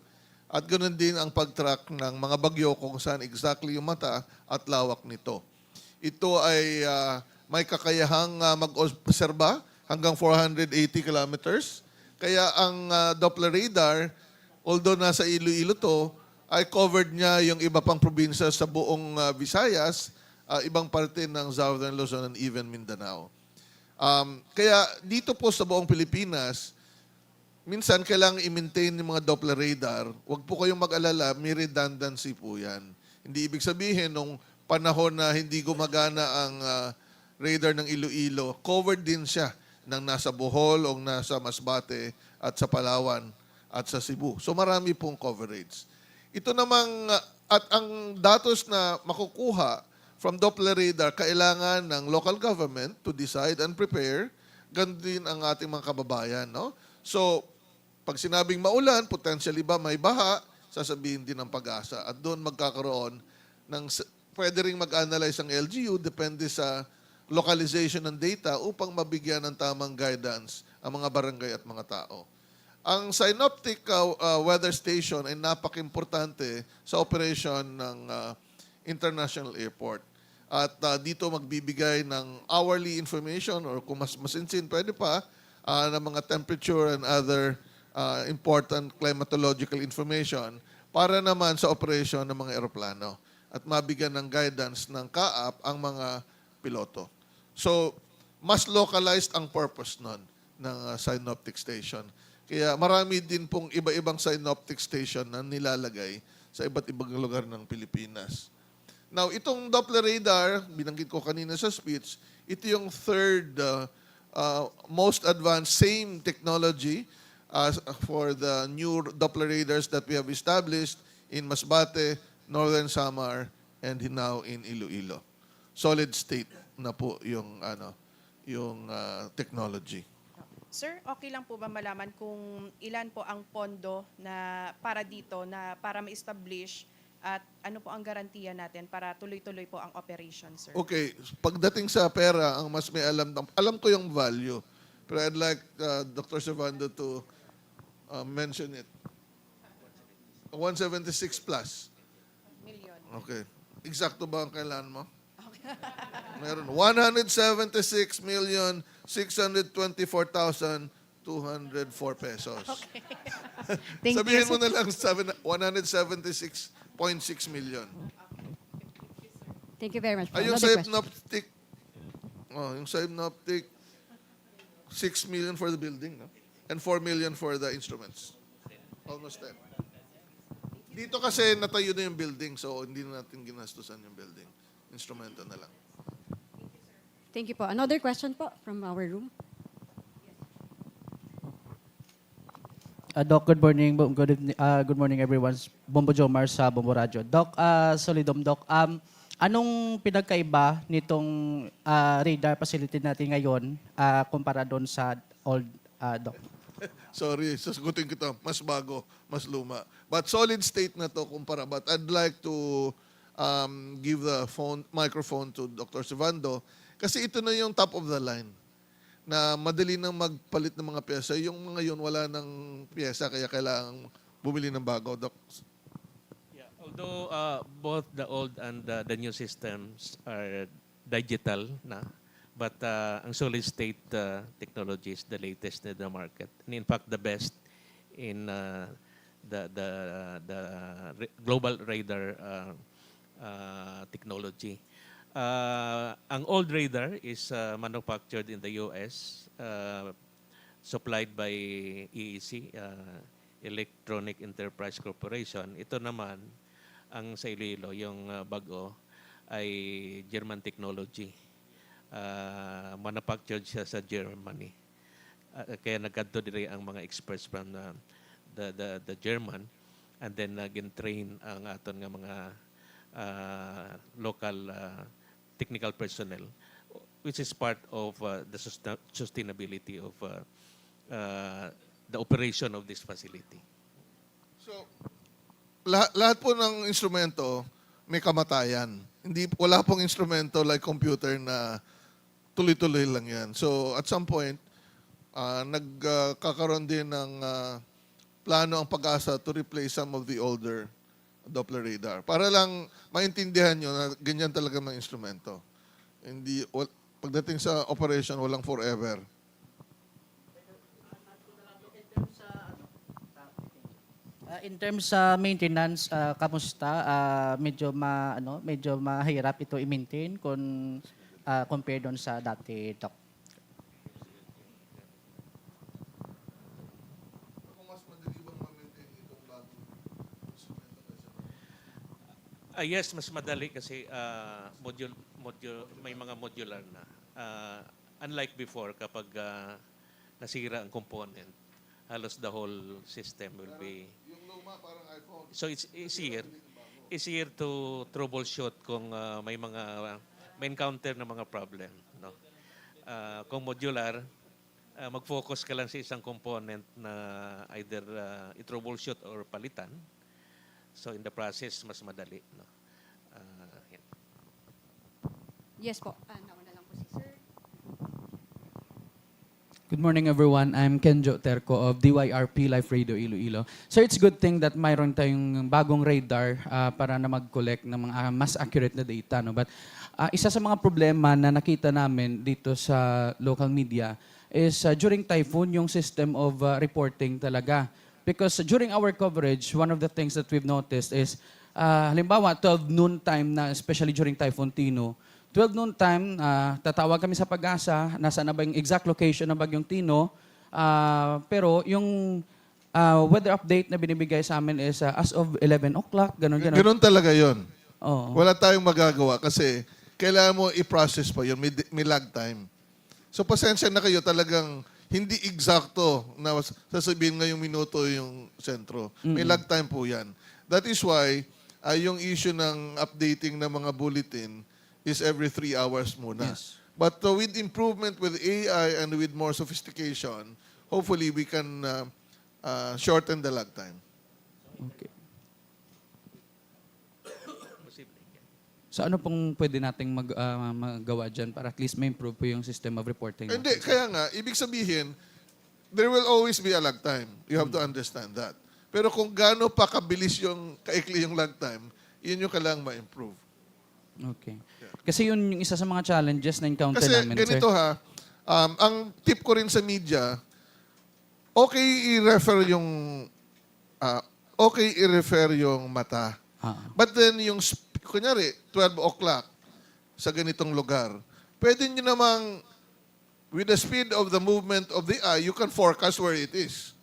At ganoon din ang pag-track ng mga bagyo kung saan exactly yung mata at lawak nito. Ito ay may kakayahang mag-obserba hanggang 480 kilometers. Kaya ang Doppler radar, although nasa Iloilo to, ay covered niya yung iba pang probinsya sa buong Visayas, ibang parte ng Southern Luzon and even Mindanao. Kaya dito po sa buong Pilipinas, minsan kailangan i-maintain yung mga Doppler radar. Huwag po kayong mag-alala, may redundancy po yan. Hindi ibig sabihin, nung panahon na hindi gumagana ang radar ng Iloilo, covered din siya ng nasa Bohol o nasa Masbate at sa Palawan at sa Cebu. So marami pong coverage. Ito namang, at ang datos na makukuha from Doppler radar, kailangan ng local government to decide and prepare, ganun din ang ating mga kababayan. No? So, pag sinabing maulan, potentially ba may baha, sasabihin din ng PAGASA. At doon magkakaroon ng, pwede ring mag-analyze ang LGU, depende sa localization ng data upang mabigyan ng tamang guidance ang mga barangay at mga tao. Ang SYNOPTIC weather station ay napaka-importante sa operation ng international airport. At dito magbibigay ng hourly information or kung mas masinsin, pwede pa, ng mga temperature and other important climatological information para naman sa operation ng mga eroplano at mabigyan ng guidance ng CAAP ang mga piloto. So, mas localized ang purpose nun ng synoptic station. Kaya marami din pong iba-ibang synoptic station na nilalagay sa iba't ibang lugar ng Pilipinas. Now, itong Doppler radar, binanggit ko kanina sa speech, ito yung third most advanced, same technology for the new Doppler radars that we have established in Masbate, Northern Samar, and now in Iloilo. Solid state na po yung technology. Sir, okay lang po ba malaman kung ilan po ang pondo na para dito na para ma-establish at ano po ang garantiya natin para tuloy-tuloy po ang operation, sir? Okay, pagdating sa pera, ang mas may alam ko yung value. Pero I'd like Dr. Servando to mention it. 176 plus. Million. Okay. Eksakto ba ang kailangan mo? Meron 176,624,204 pesos. Okay. Thank Sabihin you. mo na lang 176.6 million. Thank you very much. Ay, yung Another question. synoptic, yung synoptic, 6 million for the building, no? And 4 million for the instruments. Almost 10. Dito kasi natayo na yung building, so hindi na natin ginastusan yung building. Instrumento na lang. Thank you po. Another question po from our room. Doc, good morning. Good morning, everyone. Bombo Jomar sa Bombo Radio. Doc, Solidum, Doc. Anong pinagkaiba nitong radar facility natin ngayon kumpara doon sa old, Doc? Sorry, sasagutin kita. Mas bago, mas luma. But solid state na to kumpara. But I'd like to give the microphone to Dr. Servando kasi ito na yung top of the line na madali nang magpalit ng mga pyesa. Yung mga yun, wala ng pyesa kaya kailangan bumili ng bago. Doc. Yeah, although both the old and the new systems are digital na, but ang solid state technology is the latest in the market. And in fact, the best in the global radar technology. Ang old radar is manufactured in the US, supplied by EEC, Electronic Enterprise Corporation. Ito naman, ang sa Iloilo, yung bago, ay German technology. Manufactured siya sa Germany. Kaya nagkadto dire ang mga experts from the German, and then nagin-train ang aton nga mga local technical personnel, which is part of the sustainability of the operation of this facility. So, lahat po ng instrumento may kamatayan. Wala pong instrumento like computer na tuloy-tuloy lang yan. So, at some point, nagkakaroon din ng plano ang PAGASA to replace some of the older Doppler radar. Para lang maintindihan nyo na ganyan talaga mga instrumento. Pagdating sa operation, walang forever. In terms sa maintenance, kamusta? Medyo mahirap ito i-maintain kung compare doon sa dati, Doc. Yes, mas madali kasi may mga modular na. Unlike before, kapag nasira ang component, halos the whole system will be So it's easier to troubleshoot kung may encounter na mga problem, no? Kung modular, mag-focus ka lang sa isang component na either i-troubleshoot or palitan. So in the process, mas madali, no? Yan. Yes po. Nauna lang po si Sir. Good morning, everyone. I'm Kenjo Terco of DYRP Life Radio Iloilo. So it's good thing that mayroon tayong bagong radar para na mag-collect ng mga mas accurate na data. No? But isa sa mga problema na nakita namin dito sa local media is during typhoon, yung system of reporting talaga. Because during our coverage, one of the things that we've noticed is, halimbawa, 12 noon time na, especially during Typhoon Tino, 12 noon time, tatawag kami sa PAGASA, nasa na ba yung exact location ng Bagyong Tino, pero yung weather update na binibigay sa amin is as of 11 o'clock, ganun. Ganun talaga yon. Oo. Wala tayong magagawa kasi kailangan mo i-process pa yun. May lag time. So pasensya na kayo, talagang hindi eksakto na sasabihin ngayong minuto yung sentro. May lag time po yan. That is why yung issue ng updating ng mga bulletin is every 3 hours muna. Yes. But with improvement with AI and with more sophistication, hopefully we can shorten the lag time. Okay. So ano pong pwede nating magawa dyan para at least may improve po yung system of reporting? Hindi, kaya nga, ibig sabihin, there will always be a lag time. You have to understand that. Pero kung gaano pa kabilis yung kaikli yung lag time, yun yung kailangang ma-improve. Okay. Kasi yun yung isa sa mga challenges na encounter Kasi namin, ganito sir. ang tip ko rin sa media, okay i-refer yung mata. But then yung, kunyari, 12 o'clock sa ganitong lugar, pwede nyo namang, with the speed of the movement of the eye, you can forecast where it is.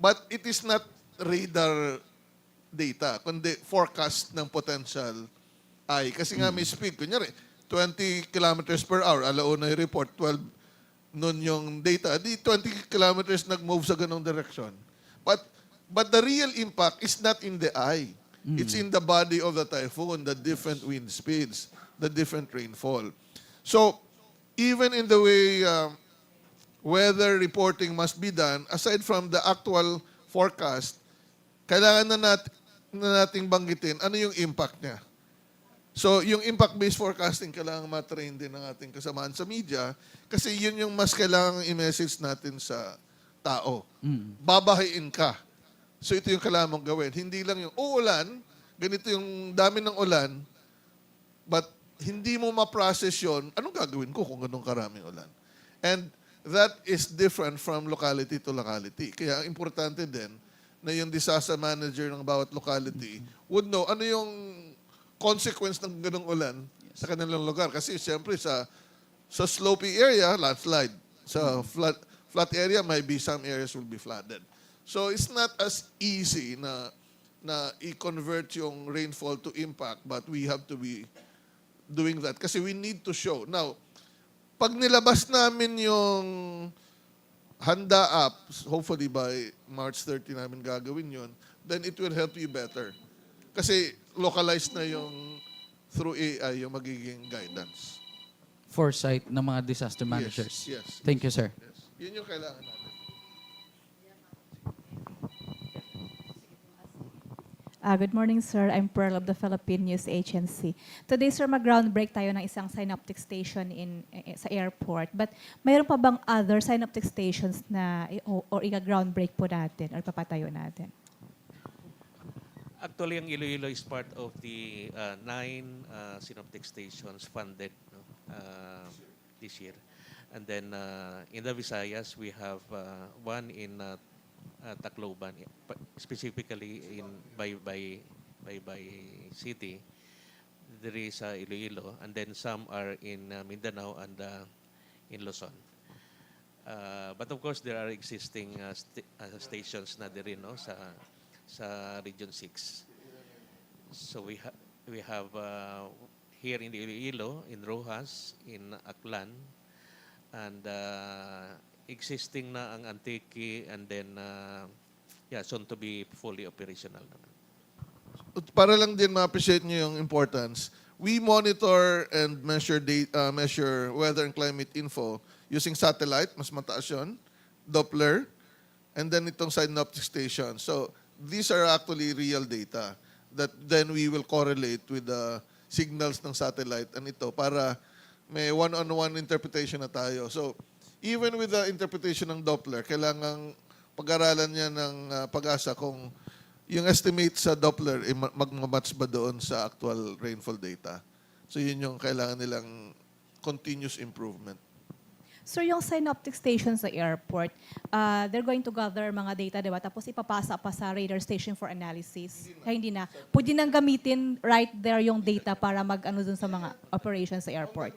But it is not radar data, kundi forecast ng potential eye. Kasi nga may speed, kunyari, 20 kilometers per hour, alauna yung report, 12 nun yung data, di 20 kilometers nag-move sa ganong direction. But the real impact is not in the eye. It's in the body of the typhoon, the different wind speeds, the different rainfall. So, even in the way weather reporting must be done, aside from the actual forecast, kailangan na nating banggitin ano yung impact niya. So, yung impact-based forecasting, kailangan matrain din ng ating kasamaan sa media kasi yun yung mas kailangan i-message natin sa tao. Babahain ka. So, ito yung kailangan mong gawin. Hindi lang yung, uulan, ganito yung dami ng ulan, but hindi mo ma-process yun, anong gagawin ko kung ganun karaming ulan? And that is different from locality to locality. Kaya importante din na yung disaster manager ng bawat locality would know ano yung consequence ng ganung ulan sa kanilang lugar. Kasi siyempre sa slopey area, landslide. Sa flat area, maybe some areas will be flooded. So it's not as easy na i-convert yung rainfall to impact, but we have to be doing that kasi we need to show. Now, pag nilabas namin yung Handa app, hopefully by March 30 namin gagawin yun, then it will help you better. Kasi localized na yung through AI yung magiging guidance. Foresight ng mga disaster managers. Yes. Thank you, sir. Yes. Yun yung kailangan natin. Good morning, sir. I'm Pearl of the Philippine News Agency. Today, sir, mag-ground break tayo ng isang synoptic station sa airport. But mayroon pa bang other synoptic stations na or i-ground break po natin or papatayo natin? Actually, ang Iloilo is part of the 9 synoptic stations funded this year. And then in the Visayas, we have one in Tacloban, specifically in Baybay City. There is Iloilo, and then some are in Mindanao and in Luzon. But of course, there are existing stations na din no, sa Region 6. So we have here in Iloilo, in Rojas, in Aklan, and existing na ang Antique, and then soon to be fully operational. Para lang din ma-appreciate nyo yung importance, we monitor and measure weather and climate info using satellite, mas mataas yun, Doppler, and then itong synoptic station. So these are actually real data that then we will correlate with the signals ng satellite and ito para may one-on-one interpretation na tayo. So even with the interpretation ng Doppler, kailangang pag-aralan niya ng PAGASA kung yung estimate sa Doppler mag-match ba doon sa actual rainfall data. So yun yung kailangan nilang continuous improvement. Sir, yung synoptic station sa airport, they're going to gather mga data, di ba? Tapos ipapasa pa sa radar station for analysis. Hindi na. Pwede nang gamitin right there yung data para mag-ano dun sa mga operations sa airport.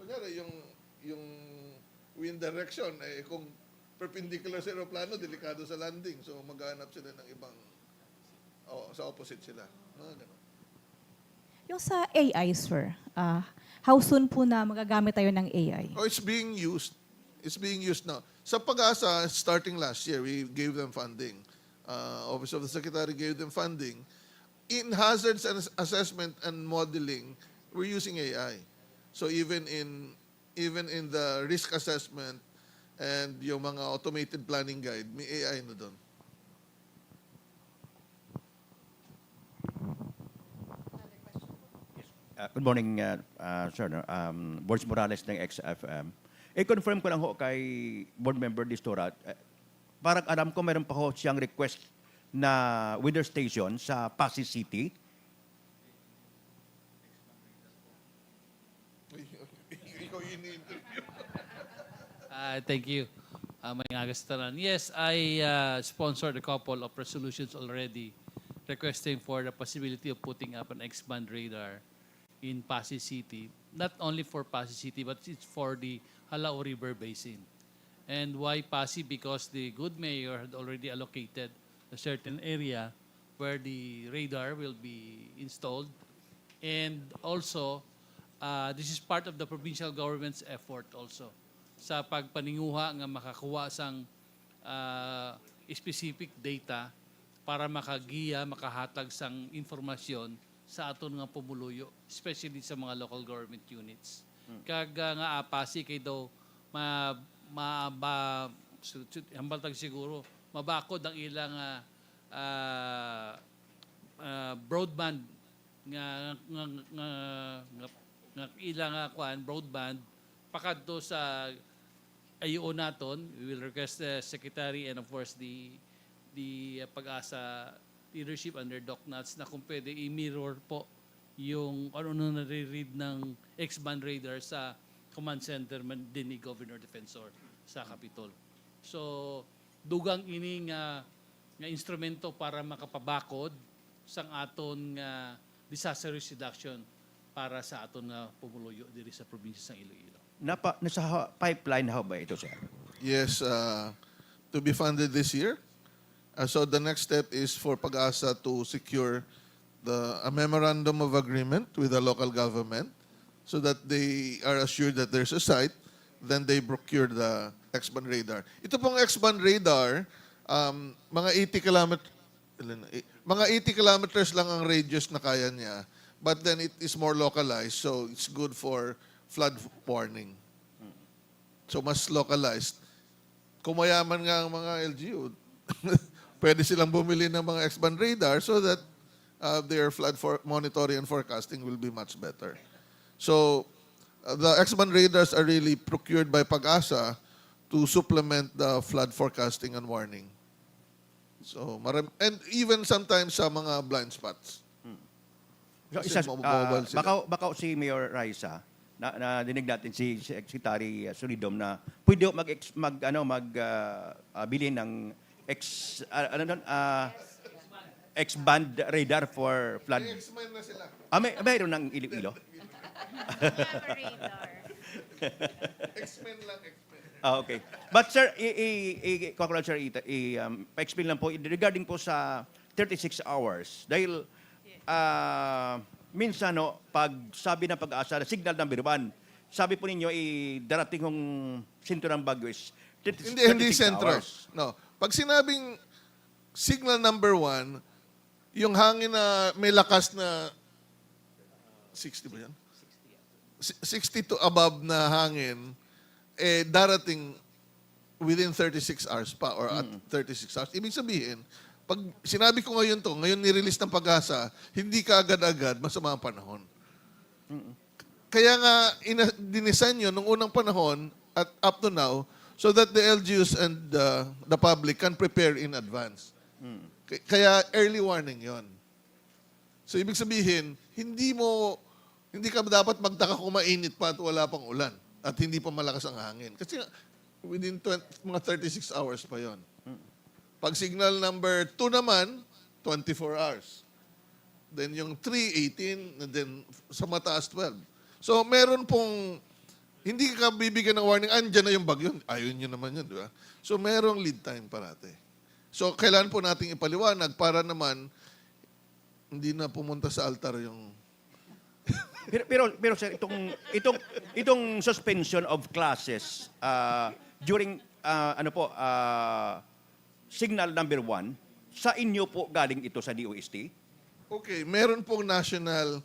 Kunyari, yung wind direction, kung perpendicular sa aeroplano, delikado sa landing. So maghanap sila ng ibang, sa opposite sila. Mga ganun. Yung sa AI, sir, how soon po na magagamit tayo ng AI? Oh, it's being used. It's being used now. Sa PAGASA, starting last year, we gave them funding. Office of the Secretary gave them funding. In hazards and assessment and modeling, we're using AI. So even in the risk assessment and yung mga automated planning guide, may AI na doon. Good morning, sir. Boris Morales ng XFM. I-confirm ko lang ho kay Board Member Distora, parang alam ko meron pa ho siyang request na weather station sa Pasig City. Ikaw ini-interview. Thank you, Mayong Agastaran. Yes, I sponsored a couple of resolutions already requesting for the possibility of putting up an X-band radar in Pasig City. Not only for Pasig City, but it's for the Halao River Basin. And why Pasig? Because the good mayor had already allocated a certain area where the radar will be installed. And also, this is part of the provincial government's effort also sa pagpaninguha nga makakuha sang specific data para makagiya, makahatag sang informasyon sa aton nga pumuluyo, especially sa mga local government units. Kag nga apasi kay daw hambaltag siguro mabakod ang ilang broadband nga ilang kuan broadband pakadto sa IO naton. We will request the secretary and of course the PAGASA leadership under Doc Nuts na kung pwede i-mirror po yung ano nare-read ng X-band radar sa command center man din ni Governor Defensor sa Capitol. So dugang ini nga instrumento para makapabakod sang aton nga disaster risk reduction para sa aton nga pumuluyo diri sa probinsya sang Iloilo. Nasa pipeline how ba ito, sir? Yes, to be funded this year. So the next step is for PAGASA to secure a memorandum of agreement with the local government so that they are assured that there's a site, then they procure the X-band radar. Ito pong X-band radar, mga 80 kilometers lang ang radius na kaya niya, but then it is more localized, so it's good for flood warning. So mas localized. Kung mayaman nga ang mga LGU, pwede silang bumili ng mga X-band radar so that their flood monitoring and forecasting will be much better. So the X-band radars are really procured by PAGASA to supplement the flood forecasting and warning. So and even sometimes sa mga blind spots. Baka si Mayor Raisa na dinig natin si Secretary Solidum na pwede bili ng X-band radar for flood. X-band na sila. Mayroon ng Iloilo. X-men lang, X-men. Okay. But sir, pa-explain lang po regarding po sa 36 hours. Dahil minsan pag sabi ng PAGASA, signal number 1, sabi po ninyo darating yung sentro ng bagyo is 36 Hindi sentro. hours. No. Pag sinabing signal number 1, yung hangin na may lakas na 60 ba yan? 60 to above na hangin, darating within 36 hours pa or at 36 hours. Ibig sabihin, pag sinabi ko ngayon nirelease ng PAGASA, hindi ka agad-agad masama ang panahon. Kaya nga, dinisign yun nung unang panahon at up to now so that the LGUs and the public can prepare in advance. Kaya early warning yon. So ibig sabihin, hindi ka dapat magtaka kung mainit pa at wala pang ulan at hindi pa malakas ang hangin. Kasi within mga 36 hours pa yon. Pag signal number 2 naman, 24 hours. Then yung 3, 18, and then sa mataas 12. So meron pong, hindi ka bibigyan ng warning, andyan na yung bagyo. Ayun yun naman yun, di ba? So merong lead time parate. So kailan po nating ipaliwanag para naman hindi na pumunta sa altar yung... pero sir, itong suspension of classes during signal number 1, sa inyo po galing ito sa DOST? Okay, meron pong national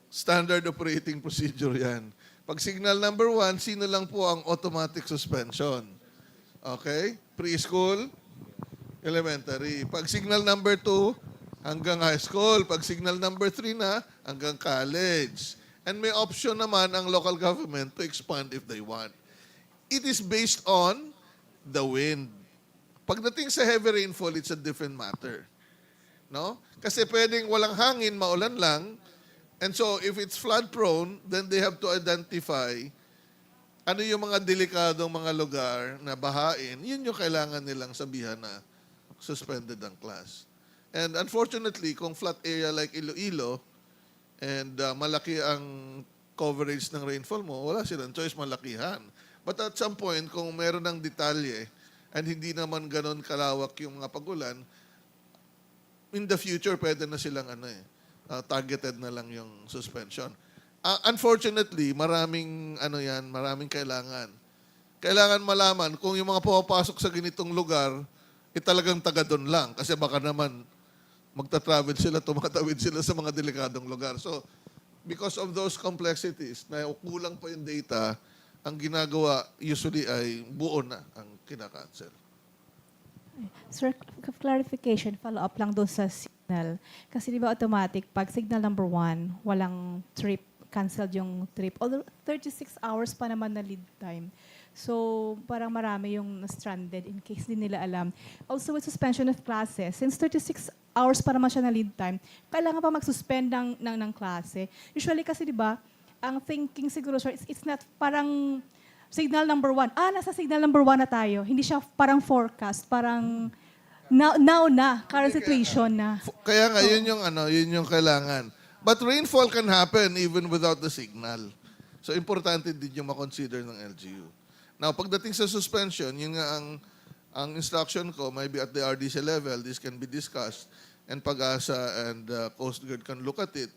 standard operating procedure yan. Pag signal number 1, sino lang po ang automatic suspension? Okay? Preschool, elementary. Pag signal number 2, hanggang high school. Pag signal number 3 na, hanggang college. And may option naman ang local government to expand if they want. It is based on the wind. Pagdating sa heavy rainfall, it's a different matter. No? Kasi pwedeng walang hangin, maulan lang. And so, if it's flood-prone, then they have to identify ano yung mga delikadong mga lugar na bahain. Yun yung kailangan nilang sabihan na suspended ang class. And unfortunately, kung flat area like Iloilo, and malaki ang coverage ng rainfall mo, wala silang choice, malakihan. But at some point, kung meron ng detalye, and hindi naman ganon kalawak yung mga pagulan, in the future, pwede na silang targeted na lang yung suspension. Unfortunately, maraming kailangan. Kailangan malaman kung yung mga pumapasok sa ganitong lugar, talagang taga doon lang. Kasi baka naman magta-travel sila, tumatawid sila sa mga delikadong lugar. So, because of those complexities, na kulang pa yung data, ang ginagawa usually ay buo na ang kinakancel. Sir, clarification, follow-up lang doon sa signal. Kasi di ba automatic, pag signal number 1, walang trip, canceled yung trip. Although 36 hours pa naman na lead time. So, parang marami yung stranded in case di nila alam. Also, with suspension of classes, since 36 hours pa naman siya na lead time, kailangan pa mag-suspend ng klase. Usually kasi di ba, ang thinking siguro, sir, it's not parang signal number 1. Nasa signal number 1 na tayo. Hindi siya parang forecast, parang now na, current situation na. Kaya nga, yun yung kailangan. But rainfall can happen even without the signal. So, importante din yung makonsider ng LGU. Now, pagdating sa suspension, yun nga ang instruction ko, maybe at the RDC level, this can be discussed, and PAGASA and Coast Guard can look at it.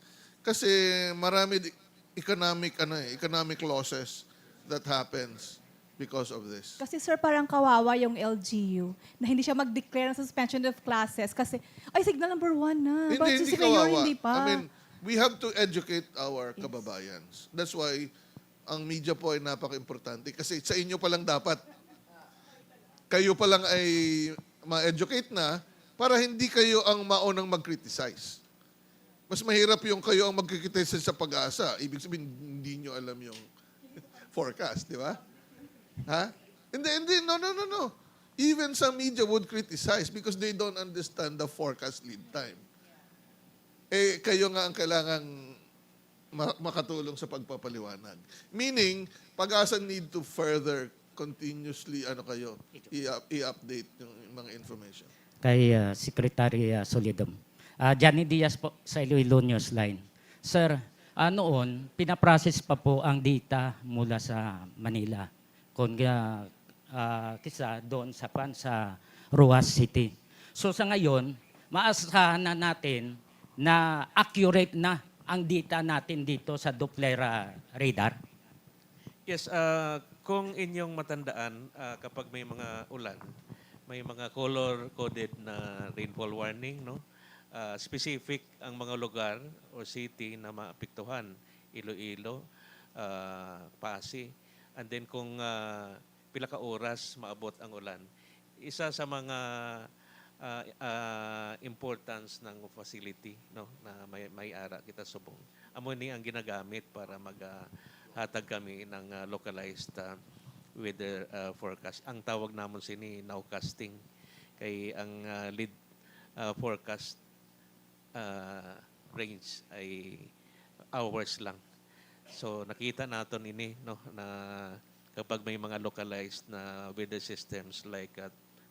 Kasi marami economic losses that happens because of this. Kasi sir, parang kawawa yung LGU na hindi siya mag-declare ng suspension of classes kasi, signal number 1 na. But si Mayor, hindi pa. I mean, we have to educate our kababayans. That's why ang media po ay napaka-importante. Kasi sa inyo pa lang dapat. Kayo pa lang ay ma-educate na para hindi kayo ang maunang mag-criticize. Mas mahirap yung kayo ang mag-criticize sa PAGASA. Ibig sabihin, hindi nyo alam yung forecast, di ba? Ha? Hindi, no. Even some media would criticize because they don't understand the forecast lead time. Kayo nga ang kailangang makatulong sa pagpapaliwanag. Meaning, PAGASA need to further continuously i-update yung mga information. Kay Secretary Solidum. Johnny Diaz po sa Iloilo Newsline. Sir, noon, pinaprocess pa po ang data mula sa Manila. Kisa doon sa Ruas City. So sa ngayon, maasahan na natin na accurate na ang data natin dito sa Doppler radar? Yes, kung inyong matandaan, kapag may mga ulan, may mga color-coded na rainfall warning, no? Specific ang mga lugar o city na maapektuhan, Iloilo, Pasig. And then kung pila ka oras maabot ang ulan. Isa sa mga importance ng facility, no, na may ara kita subong. Amo ni ang ginagamit para maghatag kami ng localized weather forecast. Ang tawag namon sini nowcasting, kay ang lead forecast range ay hours lang. So nakita naton ini, no, na kapag may mga localized na weather systems like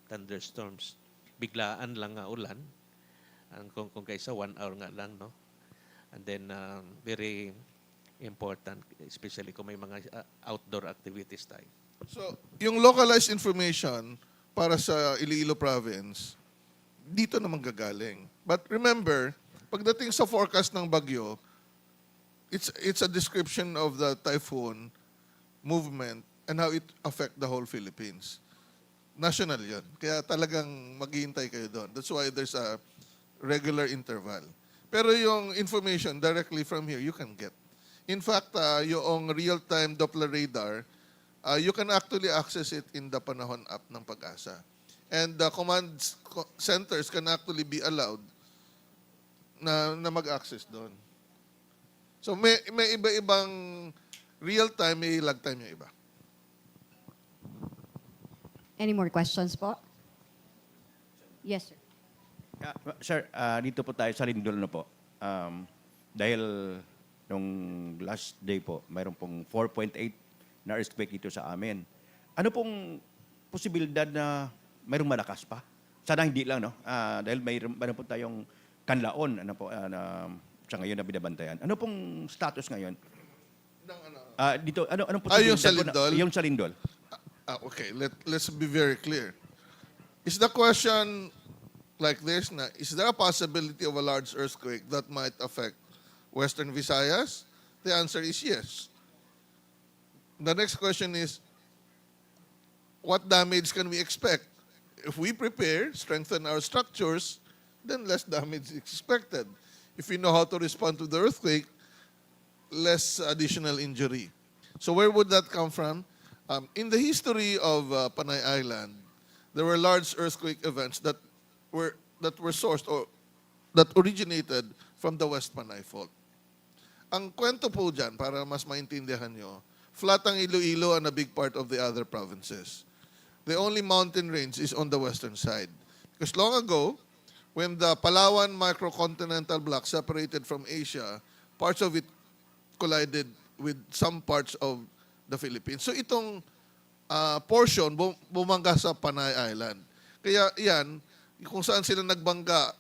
thunderstorms, biglaan lang nga ulan, kung kaysa 1 hour nga lang, no. And then very important, especially kung may mga outdoor activities tayo. So, yung localized information para sa Iloilo province, dito naman gagaling. But remember, pagdating sa forecast ng bagyo, it's a description of the typhoon movement and how it affect the whole Philippines. National yun. Kaya talagang maghihintay kayo doon. That's why there's a regular interval. Pero yung information directly from here, you can get. In fact, yung real-time Doppler radar, you can actually access it in the Panahon app ng PAGASA. And the command centers can actually be allowed na mag-access doon. So may iba-ibang real-time, may lag-time yung iba. Any more questions po? Yes, sir. Sir, dito po tayo sa Lindol na po. Dahil nung last day po, mayroon pong 4.8 na earthquake dito sa amin. Ano pong posibilidad na mayroong malakas pa? Sana hindi lang, no? Dahil mayroon po tayong kanlaon na sa ngayon na binabantayan. Ano pong status ngayon? Dito, anong posibilidad? Yung sa Lindol? Yung sa Lindol. Okay, let's be very clear. Is the question like this, na is there a possibility of a large earthquake that might affect Western Visayas? The answer is yes. The next question is, what damage can we expect? If we prepare, strengthen our structures, then less damage is expected. If we know how to respond to the earthquake, less additional injury. So where would that come from? In the history of Panay Island, there were large earthquake events that were sourced or that originated from the West Panay Fault. Ang kwento po dyan, para mas maintindihan nyo, flat ang Iloilo and a big part of the other provinces. The only mountain range is on the western side. Because long ago, when the Palawan microcontinental block separated from Asia, parts of it collided with some parts of the Philippines. So itong portion bumangga sa Panay Island. Kaya yan, kung saan sila nagbangga,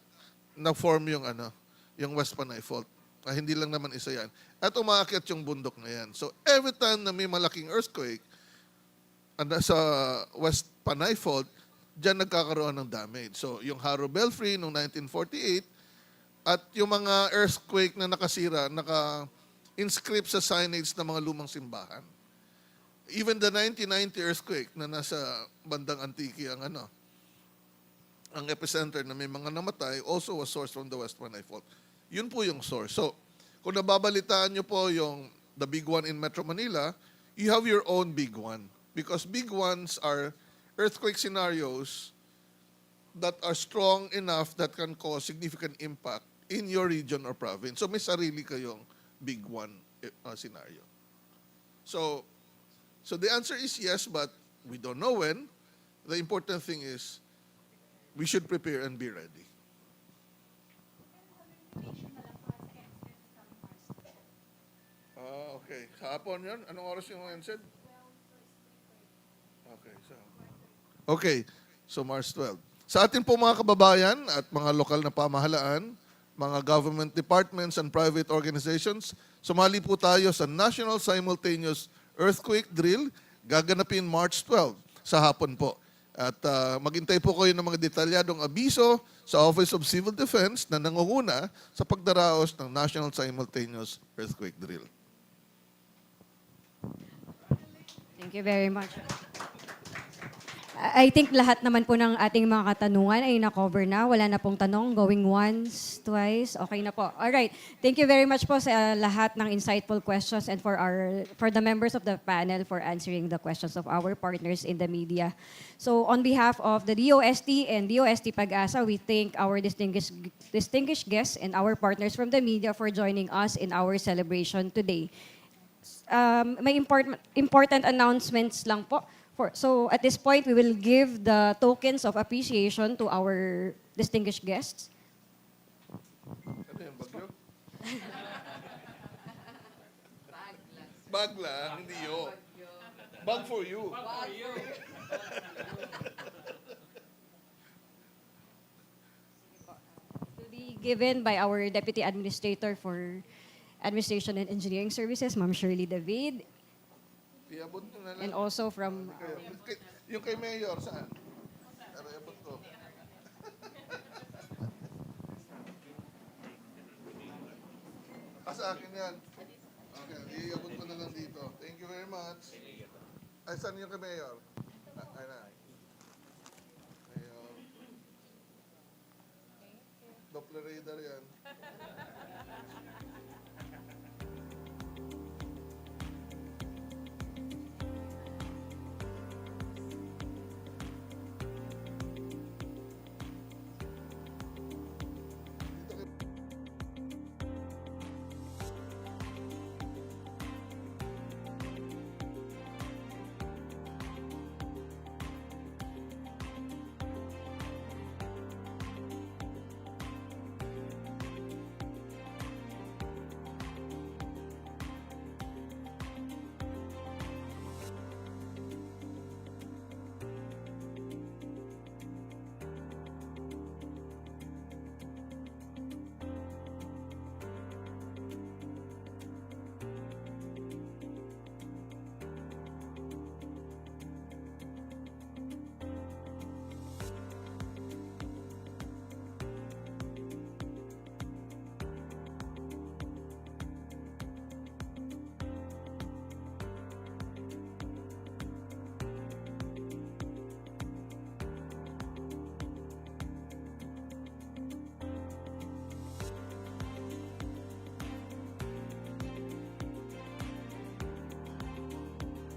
na-form yung West Panay Fault. Hindi lang naman isa yan. At umaakyat yung bundok na yan. So every time na may malaking earthquake sa West Panay Fault, dyan nagkakaroon ng damage. So yung Haro Belfry noong 1948 at yung mga earthquake na nakasira, naka-inscript sa signage ng mga lumang simbahan. Even the 1990 earthquake na nasa bandang Antique ang epicenter na may mga namatay also was sourced from the West Panay Fault. Yun po yung source. So, kung nababalitaan nyo po yung the big one in Metro Manila, you have your own big one. Because big ones are earthquake scenarios that are strong enough that can cause significant impact in your region or province. So, may sarili kayong big one scenario. So the answer is yes, but we don't know when. The important thing is we should prepare and be ready. Okay. Sa hapon yun? Anong oras yung NSED? Okay. So March 12. Sa atin po mga kababayan at mga lokal na pamahalaan, mga government departments and private organizations, sumali po tayo sa National Simultaneous Earthquake Drill, gaganapin March 12 sa hapon po. At maghintay po kayo ng mga detalyadong abiso sa Office of Civil Defense na nangunguna sa pagdaraos ng National Simultaneous Earthquake Drill. Thank you very much. I think lahat naman po ng ating mga katanungan ay na-cover na. Wala na pong tanong. Going once, twice. Okay na po. Alright. Thank you very much po sa lahat ng insightful questions and for the members of the panel for answering the questions of our partners in the media. So on behalf of the DOST and DOST-PAGASA, we thank our distinguished guests and our partners from the media for joining us in our celebration today. May important announcements lang po. So at this point, we will give the tokens of appreciation to our distinguished guests. Ano yung bagyo? Bag lang, hindi yun. Bag for you. To be given by our Deputy Administrator for Administration and Engineering Services, Ma'am Shirley David. Iabot mo na lang. And also from... Yung kay Mayor, saan? Pero iabot ko. Sa akin yan. Okay, iabot ko na lang dito. Thank you very much. Ay, saan yung kay Mayor? Ay na. Mayor. Doppler radar yan.